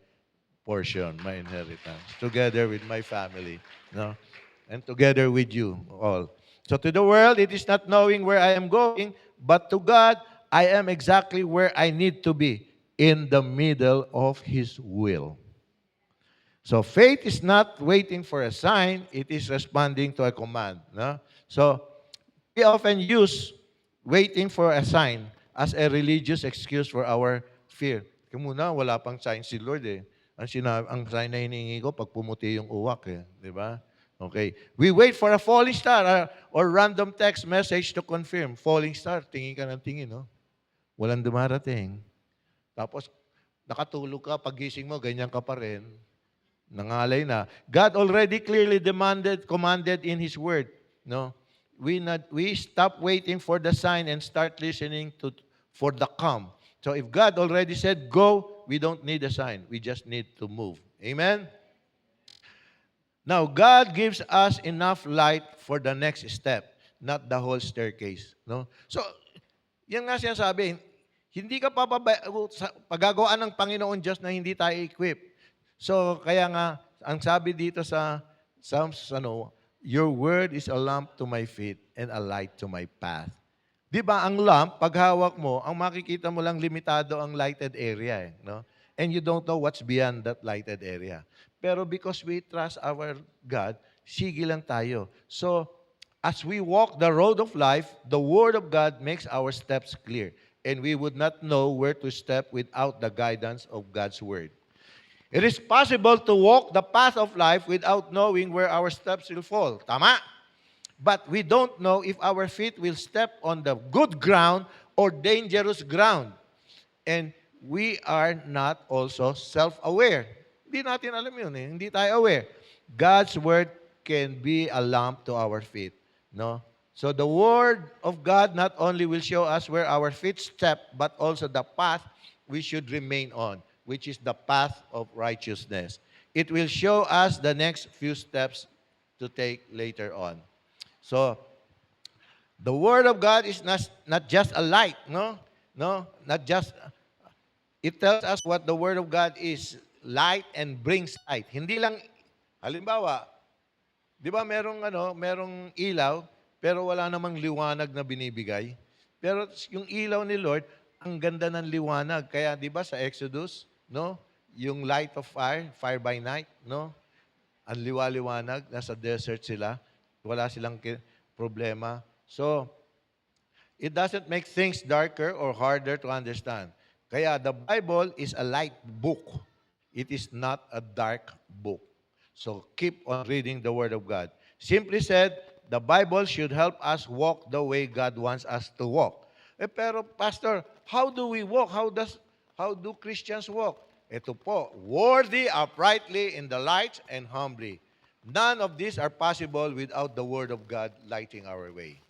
portion, my inheritance, together with my family, no? And together with you all. So to the world, it is not knowing where I am going, but to God, I am exactly where I need to be, in the middle of His will. So faith is not waiting for a sign, it is responding to a command. No? So we often use waiting for a sign as a religious excuse for our fear. Kaya muna, wala pang sign si Lord eh. Ang sign na hinihingi ko, pag pumuti yung uwak eh. Di ba? Okay. We wait for a falling star or random text message to confirm. Falling star, tingin ka ng tingin, no? Walang dumarating. Tapos, nakatulog ka, pagising mo, ganyan ka pa rin. Nangalay na. God already clearly commanded in His Word, no? We stop waiting for the sign and start listening for the come. So if God already said, go, we don't need a sign. We just need to move. Amen? Now, God gives us enough light for the next step, not the whole staircase. No? So, yan nga sinasabi, hindi ka pagagawaan ng Panginoon Diyos na hindi tayo equip. So, kaya nga, ang sabi dito sa Psalms, your word is a lamp to my feet and a light to my path. Di ba, ang lamp, paghawak mo, ang makikita mo lang limitado ang lighted area. No? And you don't know what's beyond that lighted area. Pero because we trust our God, sige lang tayo. So, as we walk the road of life, the Word of God makes our steps clear. And we would not know where to step without the guidance of God's Word. It is possible to walk the path of life without knowing where our steps will fall. Tama? But we don't know if our feet will step on the good ground or dangerous ground. And we are not also self-aware. hindi natin alam yun eh. Hindi tayo aware. God's Word can be a lamp to our feet. No? So the Word of God not only will show us where our feet step, but also the path we should remain on, which is the path of righteousness. It will show us the next few steps to take later on. So, the Word of God is not just a light, no? No, not just, it tells us what the Word of God is, light and brings light. Hindi lang, halimbawa, di ba merong ilaw, pero wala namang liwanag na binibigay. Pero yung ilaw ni Lord, ang ganda ng liwanag. Kaya di ba sa Exodus, no? Yung light of fire, fire by night, no? Ang liwa-liwanag, nasa desert sila, wala silang problema. So, it doesn't make things darker or harder to understand. Kaya the Bible is a light book. It is not a dark book. So keep on reading the Word of God. Simply said, the Bible should help us walk the way God wants us to walk. Pero Pastor, how do we walk? How do Christians walk? Ito po, worthy, uprightly, in the light, and humbly. None of these are possible without the Word of God lighting our way.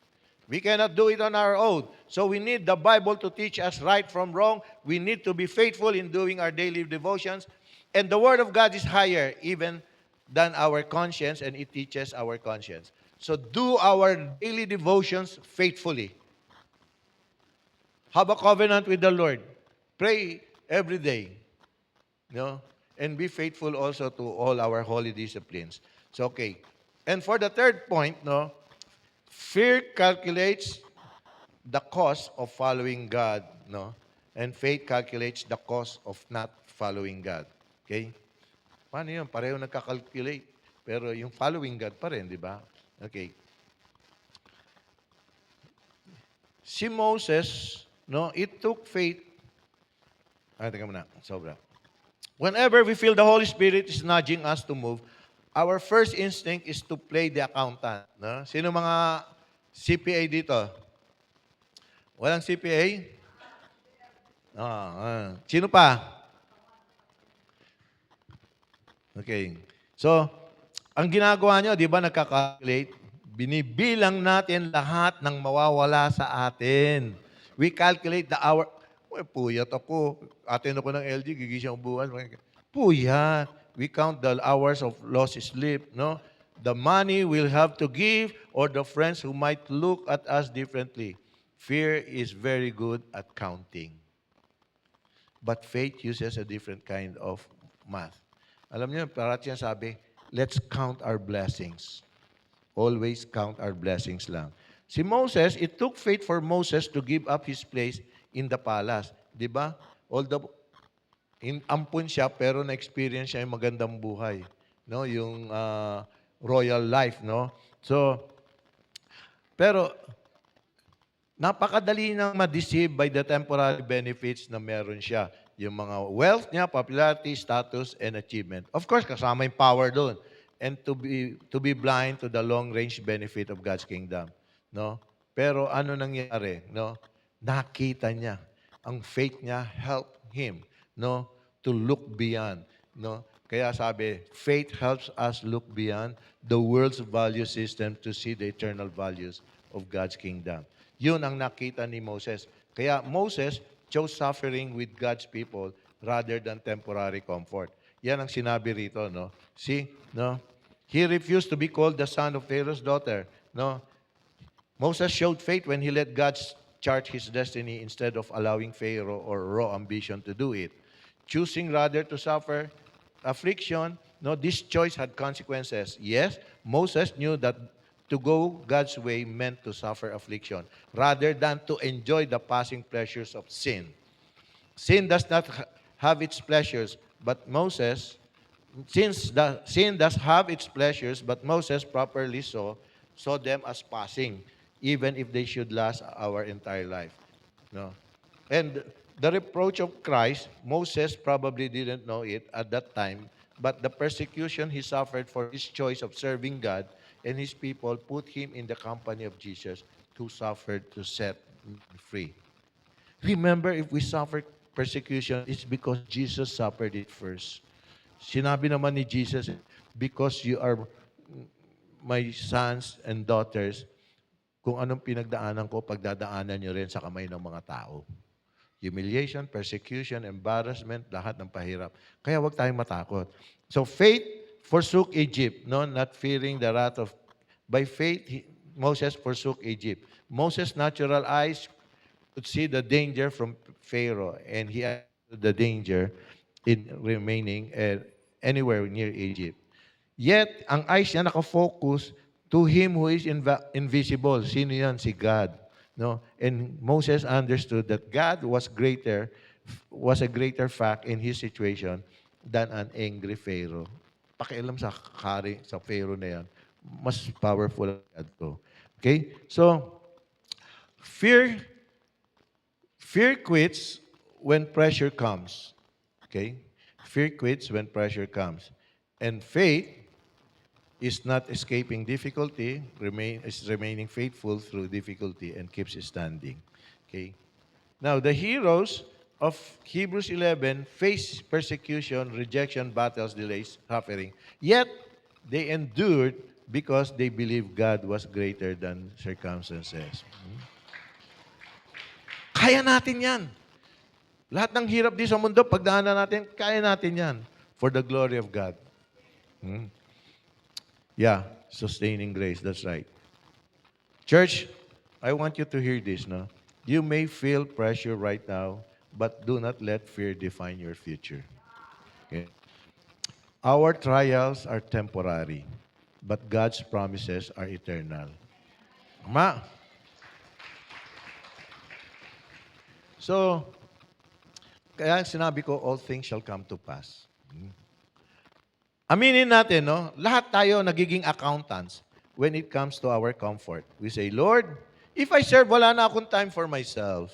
We cannot do it on our own. So we need the Bible to teach us right from wrong. We need to be faithful in doing our daily devotions. And the Word of God is higher even than our conscience, and it teaches our conscience. So do our daily devotions faithfully. Have a covenant with the Lord. Pray every day. No? And be faithful also to all our holy disciplines. So, okay. And for the third point, no, fear calculates the cost of following God, no? And faith calculates the cost of not following God. Okay? Paano yun? Pareho nagkakalculate. Pero yung following God pa rin, di ba? Okay. Si Moses, no, it took faith. Teka muna. Sobra. Whenever we feel the Holy Spirit is nudging us to move, our first instinct is to play the accountant. No? Sino mga CPA dito? Walang CPA? Sino pa? Okay. So, ang ginagawa nyo, di ba, nagka-calculate? Binibilang natin lahat ng mawawala sa atin. We calculate the hour. Puyat ako. Atin ako ng LG, gigising ako bukas. Puyat. We count the hours of lost sleep, no? The money we'll have to give or the friends who might look at us differently. Fear is very good at counting. But faith uses a different kind of math. Alam niyo, parati yan sabi, let's count our blessings. Always count our blessings lang. Si Moses, it took faith for Moses to give up his place in the palace. Di ba? Although, ampun siya, pero na-experience siya yung magandang buhay. No? Yung royal life, no? So, pero, napakadali nang ma-deceive by the temporary benefits na meron siya. Yung mga wealth niya, popularity, status, and achievement. Of course, kasama yung power doon. And to be blind to the long-range benefit of God's kingdom. No? Pero ano nangyari? No? Nakita niya. Ang faith niya helped him, no, to look beyond. No? Kaya sabi, faith helps us look beyond the world's value system to see the eternal values of God's kingdom. Yun ang nakita ni Moses. Kaya Moses chose suffering with God's people rather than temporary comfort. Yan ang sinabi rito, no? See, no? He refused to be called the son of Pharaoh's daughter, no? Moses showed faith when he let God chart his destiny instead of allowing Pharaoh or raw ambition to do it. Choosing rather to suffer affliction, no, this choice had consequences. Yes, Moses knew that to go God's way meant to suffer affliction rather than to enjoy the passing pleasures of sin. Sin does not have its pleasures, but Moses, sin does have its pleasures, but Moses properly saw them as passing, even if they should last our entire life. No? And the reproach of Christ, Moses probably didn't know it at that time, but the persecution he suffered for his choice of serving God and his people put him in the company of Jesus, who suffered to set free. Remember, if we suffer persecution, it's because Jesus suffered it first. Sinabi naman ni Jesus, because you are my sons and daughters, kung anong pinagdaanan ko, pagdadaanan nyo rin sa kamay ng mga tao. Humiliation, persecution, embarrassment, lahat ng pahirap. Kaya huwag tayong matakot. So faith forsook Egypt, no, not fearing the wrath of. By faith, Moses forsook Egypt. Moses' natural eyes could see the danger from Pharaoh, and he understood the danger in remaining anywhere near Egypt. Yet, ang eyes niya nakafocus to Him who is invisible. Sino yan? Si God. No? And Moses understood that God was a greater fact in his situation than an angry Pharaoh. Pakialam sa sa Pharaoh na yan, mas powerful ang God ko. Okay? So, fear fear quits when pressure comes. Okay? Fear quits when pressure comes. And faith is not escaping difficulty, is remaining faithful through difficulty and keeps standing. Okay? Now, the heroes of Hebrews 11 face persecution, rejection, battles, delays, suffering. Yet, they endured because they believed God was greater than circumstances. Kaya natin yan. Lahat ng hirap di sa mundo, pagdaanan natin, kaya natin yan. For the glory of God. Yeah, sustaining grace, that's right. Church, I want you to hear this, no? You may feel pressure right now, but do not let fear define your future. Okay? Our trials are temporary, but God's promises are eternal. Ma. So, kaya sinabi ko, all things shall come to pass. Aminin natin, no? Lahat tayo nagiging accountants when it comes to our comfort. We say, Lord, if I serve, wala na akong time for myself.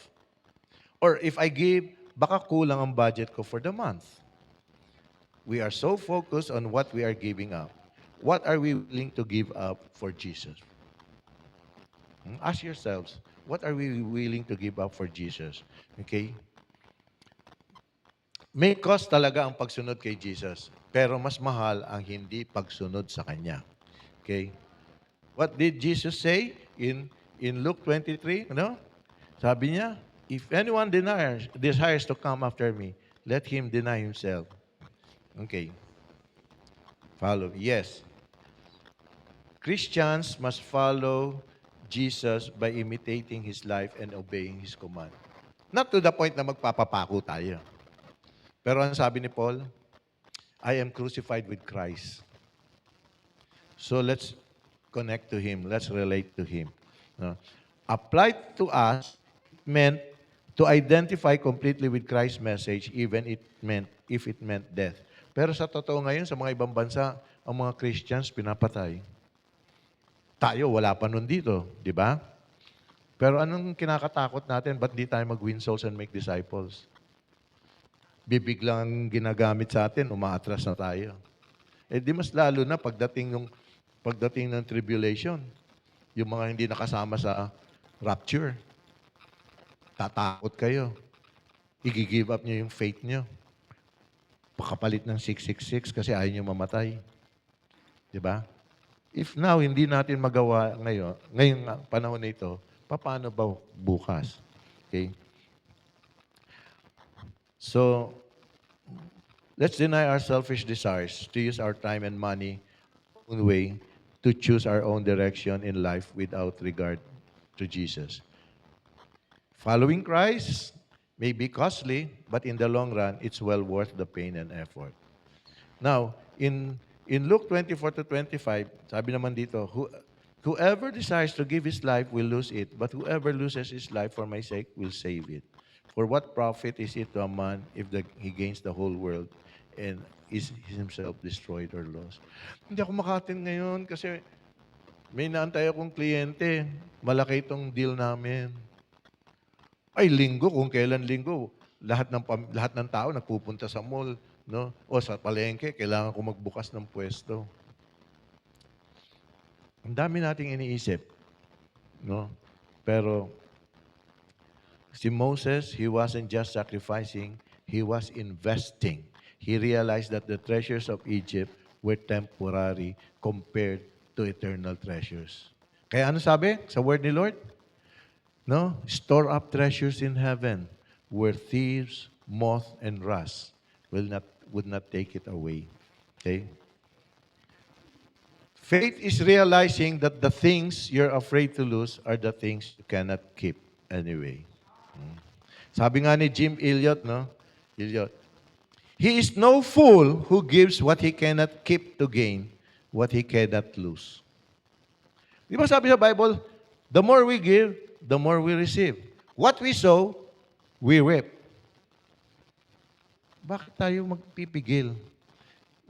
Or if I give, baka kulang ang budget ko for the month. We are so focused on what we are giving up. What are we willing to give up for Jesus? Ask yourselves, what are we willing to give up for Jesus? Okay? May cost talaga ang pagsunod kay Jesus, pero mas mahal ang hindi pagsunod sa Kanya. Okay? What did Jesus say in Luke 23? Ano? Sabi niya, if anyone desires to come after me, let him deny himself. Okay. Follow. Yes. Christians must follow Jesus by imitating His life and obeying His command. Not to the point na magpapapako tayo. Pero ang sabi ni Paul, I am crucified with Christ. So let's connect to Him. Let's relate to Him. No? Applied to us, it meant to identify completely with Christ's message even if it meant death. Pero sa totoo ngayon, sa mga ibang bansa, ang mga Christians pinapatay. Tayo, wala pa nun dito. Di ba? Pero anong kinakatakot natin? Ba't di tayo mag-win souls and make disciples? Bibig lang ang ginagamit sa atin, umaatras na tayo. Eh di mas lalo na pagdating ng tribulation, yung mga hindi nakasama sa rapture, tatakot kayo. I-give up nyo yung faith nyo. Pakapalit ng 666 kasi ayaw nyo mamatay. Diba? If now, hindi natin magawa ngayong panahon na ito, paano ba bukas? Okay? So, let's deny our selfish desires to use our time and money own way to choose our own direction in life without regard to Jesus. Following Christ may be costly, but in the long run, it's well worth the pain and effort. Now, in Luke 24 to 25, sabi naman dito, whoever desires to give his life will lose it, but whoever loses his life for my sake will save it. For what profit is it to a man if he gains the whole world and is himself destroyed or lost? Hindi ako makatin ngayon kasi may naantay akong kliyente. Malaki itong deal namin. Ay, linggo, kung kailan linggo, lahat ng tao nagpupunta sa mall, no? O sa palengke, kailangan ko magbukas ng pwesto. Ang dami nating iniisip, no? Pero si Moses, he wasn't just sacrificing, he was investing. He realized that the treasures of Egypt were temporary compared to eternal treasures. Kaya ano sabi sa word ni Lord? No? Store up treasures in heaven where thieves, moth, and rust would not take it away. Okay? Faith is realizing that the things you're afraid to lose are the things you cannot keep anyway. Sabi nga ni Jim Elliot, no? Elliot, he is no fool who gives what he cannot keep to gain what he cannot lose. Di ba sabi sa Bible, the more we give, the more we receive. What we sow, we reap. Bakit tayo magpipigil?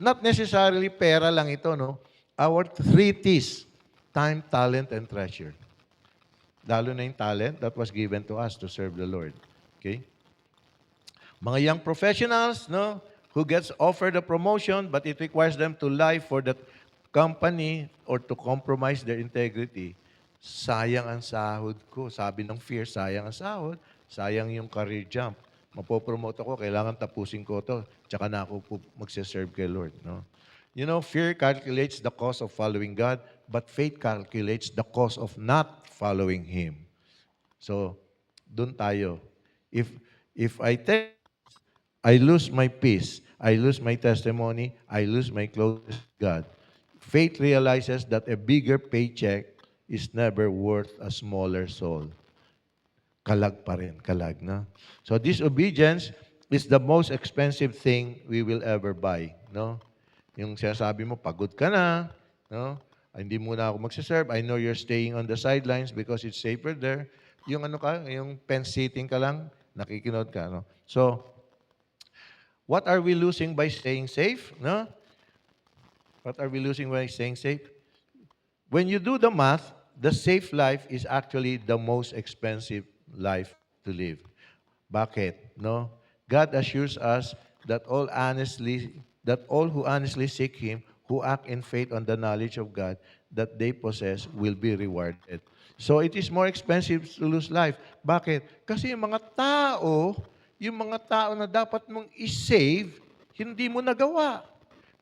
Not necessarily pera lang ito, no? Our three T's, time, talent, and treasure. Lalo na yung talent that was given to us to serve the Lord. Okay? Mga young professionals, no, who gets offered a promotion but it requires them to lie for the company or to compromise their integrity. Sayang ang sahod ko. Sabi ng fear, sayang ang sahod, sayang yung career jump. Mapopromote ako, kailangan tapusin ko to, tsaka na ako magsiserve kay Lord. No? You know, fear calculates the cost of following God, but faith calculates the cost of not following Him. So, dun tayo. If I lose my peace, I lose my testimony, I lose my closeness to God. Faith realizes that a bigger paycheck is never worth a smaller soul. Kalag pa rin, kalag na. So disobedience is the most expensive thing we will ever buy, no? Yung sinasabi mo, pagod ka na, no? Hindi muna ako magsiserve. I know you're staying on the sidelines because it's safer there. Yung ano ka, yung pen sitting ka lang, nakikinod ka, no? So, what are we losing by staying safe? No? What are we losing by staying safe? When you do the math, the safe life is actually the most expensive life to live. Bakit? No? God assures us that all who honestly seek Him, who act in faith on the knowledge of God that they possess, will be rewarded. So it is more expensive to lose life. Bakit? Kasi yung mga tao na dapat mong i-save, hindi mo nagawa.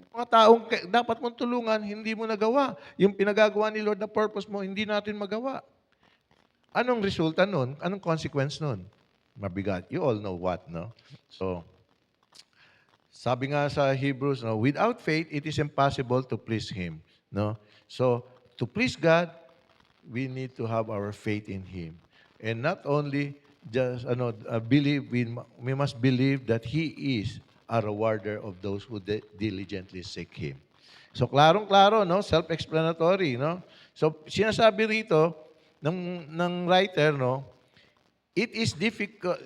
Mga taong dapat mong tulungan, hindi mo nagawa. Yung pinagagawa ni Lord na purpose mo, hindi natin magawa. Anong resulta nun? Anong consequence nun? Mabigat. You all know what, no? So, sabi nga sa Hebrews, no, without faith, it is impossible to please Him. No? So, to please God, we need to have our faith in Him. And not only just believe, we must believe that He is a rewarder of those who diligently seek Him. So, klarong-klaro, no? Self-explanatory, no? So, sinasabi rito ng writer, no? It is difficult,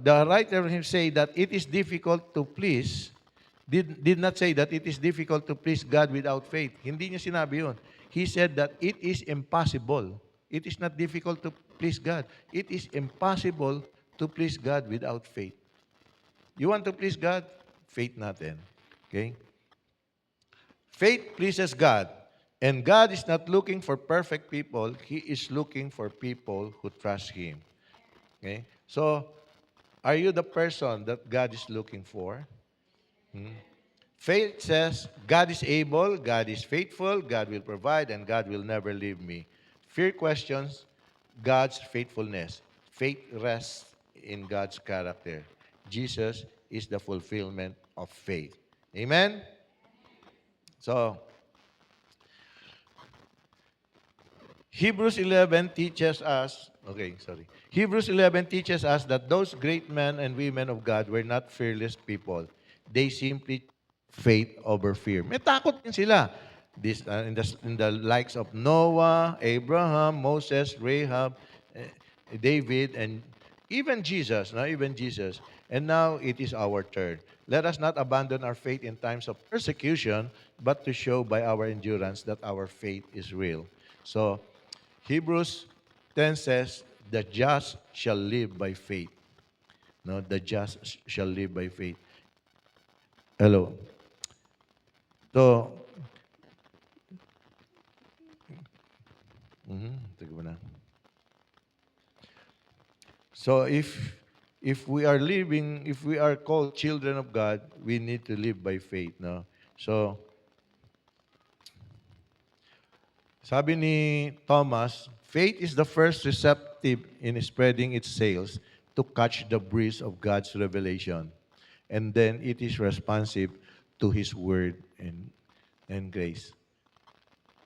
the writer say that it is difficult to please, did not say that it is difficult to please God without faith. Hindi niya sinabi yun. He said that it is impossible. It is not difficult to please God. It is impossible to please God without faith. You want to please God? Faith natin. Okay? Faith pleases God. And God is not looking for perfect people. He is looking for people who trust Him. Okay? So, are you the person that God is looking for? Faith says, God is able, God is faithful, God will provide, and God will never leave me. Fear questions God's faithfulness. Faith rests in God's character. Jesus is the fulfillment of faith. Amen? So, Hebrews 11 teaches us, Hebrews 11 teaches us that those great men and women of God were not fearless people. They simply faith over fear. May takot din sila. In the likes of Noah, Abraham, Moses, Rahab, David, and even Jesus, no? Even Jesus. And now it is our turn. Let us not abandon our faith in times of persecution, but to show by our endurance that our faith is real. So, Hebrews 10 says, the just shall live by faith. No, the just shall live by faith. Hello. So, teka muna. So if if we are called children of God, we need to live by faith, no? So, sabi ni Thomas, faith is the first receptive in spreading its sails to catch the breeze of God's revelation. And then it is responsive to His word and grace.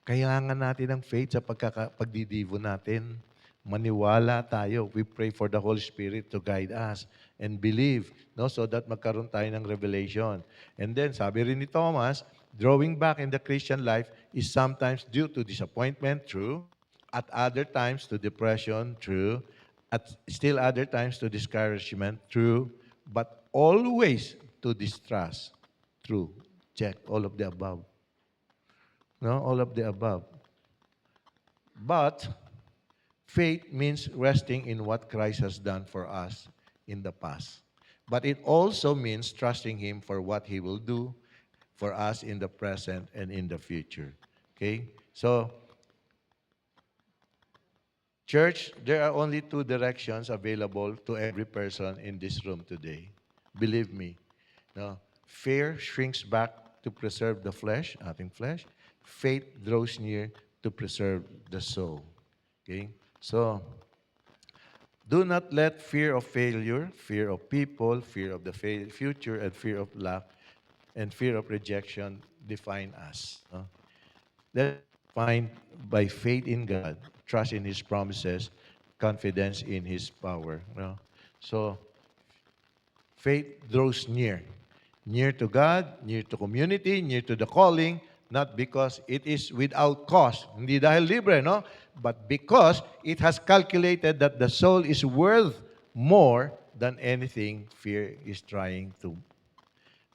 Kailangan natin ng faith sa pagdidivo natin. Maniwala tayo. We pray for the Holy Spirit to guide us and believe, no, so that magkaroon tayo ng revelation. And then, sabi rin ni Thomas, drawing back in the Christian life is sometimes due to disappointment, true. At other times to depression, true. At still other times to discouragement, true. But always to distrust, true. Check all of the above. No, all of the above. But faith means resting in what Christ has done for us in the past. But it also means trusting Him for what He will do for us in the present and in the future. Okay? So, church, there are only two directions available to every person in this room today. Believe me. No? Fear shrinks back to preserve the flesh, ating flesh. Faith draws near to preserve the soul. Okay? So, do not let fear of failure, fear of people, fear of the future, and fear of lack, and fear of rejection define us. No? Let's find by faith in God, trust in His promises, confidence in His power. No? So, faith draws near. Near to God, near to community, near to the calling, not because it is without cost. Hindi dahil libre, no? But because it has calculated that the soul is worth more than anything fear is trying to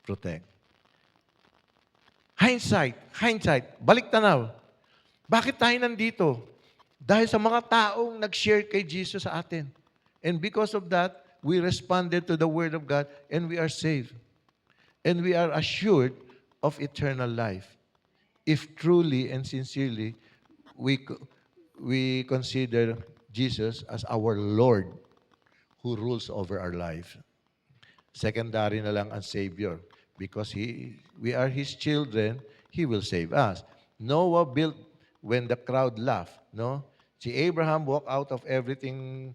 protect. Hindsight, balik tanaw. Bakit tayo nandito? Dahil sa mga taong nag-share kay Jesus sa atin. And because of that, we responded to the Word of God and we are saved. And we are assured of eternal life. If truly and sincerely we consider Jesus as our Lord who rules over our life. Secondary na lang ang Savior. Because we are His children, He will save us. Noah built when the crowd laughed. No? Si Abraham walked out of everything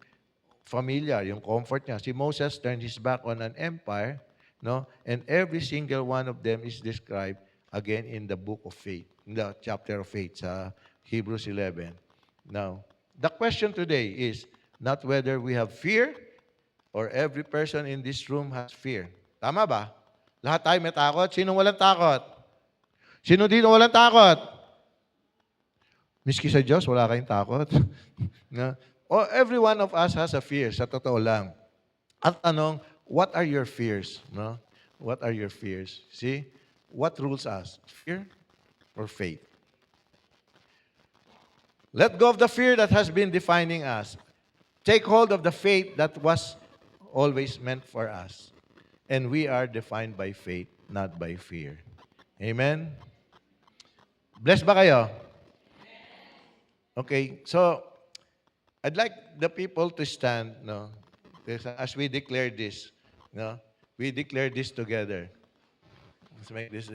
familiar, yung comfort niya. Si Moses turned his back on an empire. No? And every single one of them is described again in the book of faith, in the chapter of faith, sa Hebrews 11. Now, the question today is not whether we have fear or every person in this room has fear. Tama ba? Lahat tayo may takot. Sino walang takot? Sino dito walang takot? Miski sa Diyos, wala kayong takot. No? Or every one of us has a fear, sa totoo lang. At tanong, what are your fears? No? What are your fears? See? What rules us? Fear or faith? Let go of the fear that has been defining us. Take hold of the faith that was always meant for us. And we are defined by faith, not by fear. Amen? Blessed ba kayo? Okay, so I'd like the people to stand, no, as we declare this. No, we declare this together. Let's make this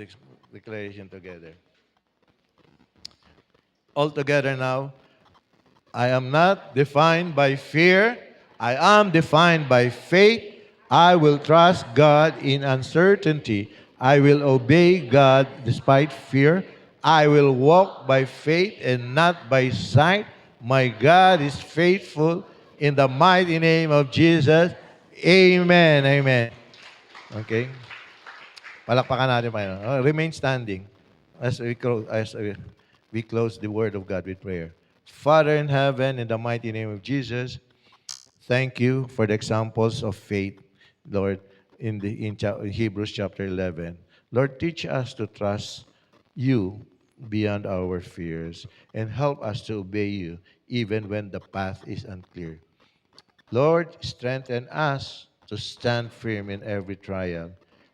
declaration together. All together now. I am not defined by fear. I am defined by faith. I will trust God in uncertainty. I will obey God despite fear. I will walk by faith and not by sight. My God is faithful. In the mighty name of Jesus. Amen. Amen. Okay? Palakpakan natin pa yun. Remain standing as we close the Word of God with prayer. Father in heaven, in the mighty name of Jesus, thank you for the examples of faith, Lord, in Hebrews chapter 11. Lord, teach us to trust you beyond our fears and help us to obey you even when the path is unclear. Lord, strengthen us to stand firm in every trial.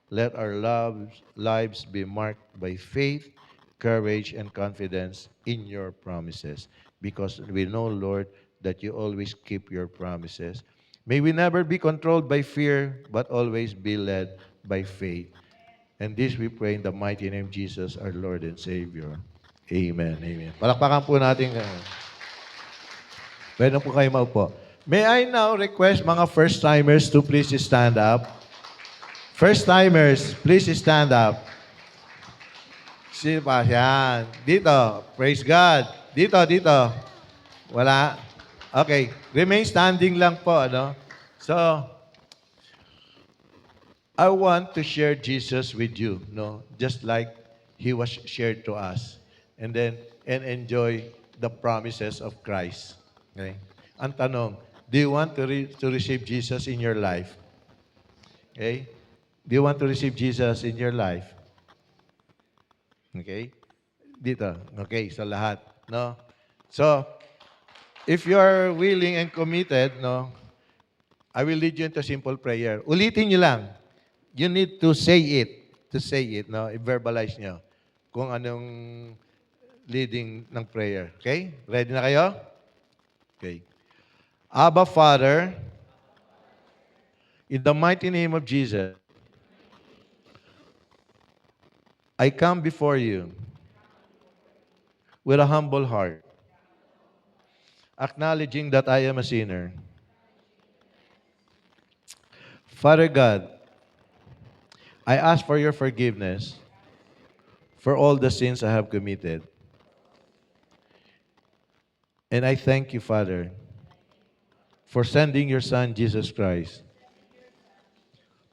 Let our lives be marked by faith, courage, and confidence in your promises. Because we know, Lord, that you always keep your promises. May we never be controlled by fear, but always be led by faith. And this we pray in the mighty name of Jesus, our Lord and Savior. Amen. Amen. Palakpakan po natin. Pwede po kayo maupo. May I now request mga first-timers to please stand up? First-timers, please stand up. Sino pa? Yan. Dito. Praise God. Dito, dito. Wala? Okay. Remain standing lang po, ano? So, I want to share Jesus with you, no? Just like He was shared to us. And enjoy the promises of Christ. Okay? Ang tanong, do you want to receive Jesus in your life? Okay? Do you want to receive Jesus in your life? Okay? Dito. Okay, sa lahat. No? So, if you are willing and committed, no, I will lead you into simple prayer. Ulitin nyo lang. You need to say it. To say it, no? I-verbalize nyo kung anong leading ng prayer. Okay? Ready na kayo? Okay. Abba, Father, in the mighty name of Jesus, I come before you with a humble heart, acknowledging that I am a sinner. Father God, I ask for your forgiveness for all the sins I have committed. And I thank you, Father, for sending your Son, Jesus Christ,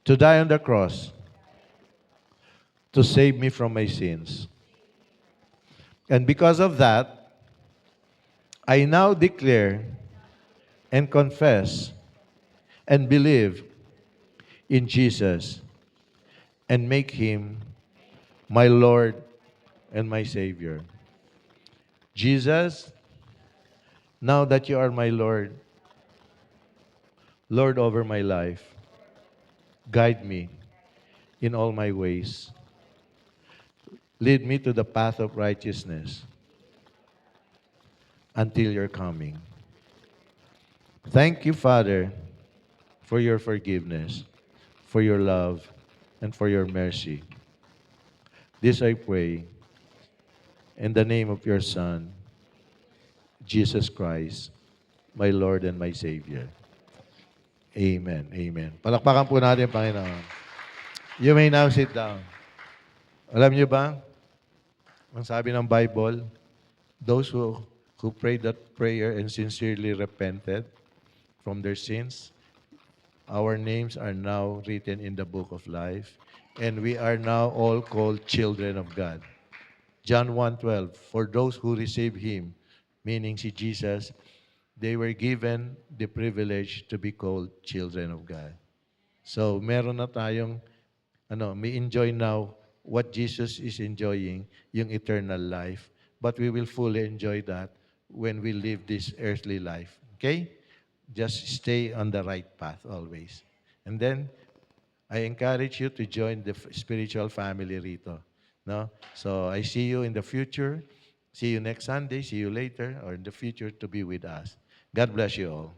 to die on the cross to save me from my sins. And because of that, I now declare and confess and believe in Jesus and make Him my Lord and my Savior. Jesus, now that you are my Lord, Lord over my life, guide me in all my ways. Lead me to the path of righteousness until your coming. Thank you, Father, for your forgiveness, for your love, and for your mercy. This I pray in the name of your Son, Jesus Christ, my Lord and my Savior. Amen. Amen. Palakpakan po natin, Panginoon. You may now sit down. Alam niyo ba, ang sabi ng Bible, those who prayed that prayer and sincerely repented from their sins, our names are now written in the book of life, and we are now all called children of God. John 1:12, for those who receive Him, meaning si Jesus, they were given the privilege to be called children of God. So, meron na tayong, may enjoy now what Jesus is enjoying, yung eternal life. But we will fully enjoy that when we live this earthly life. Okay? Just stay on the right path always. And then, I encourage you to join the spiritual family rito. No? So, I see you in the future. See you next Sunday. See you later or in the future to be with us. God bless you all.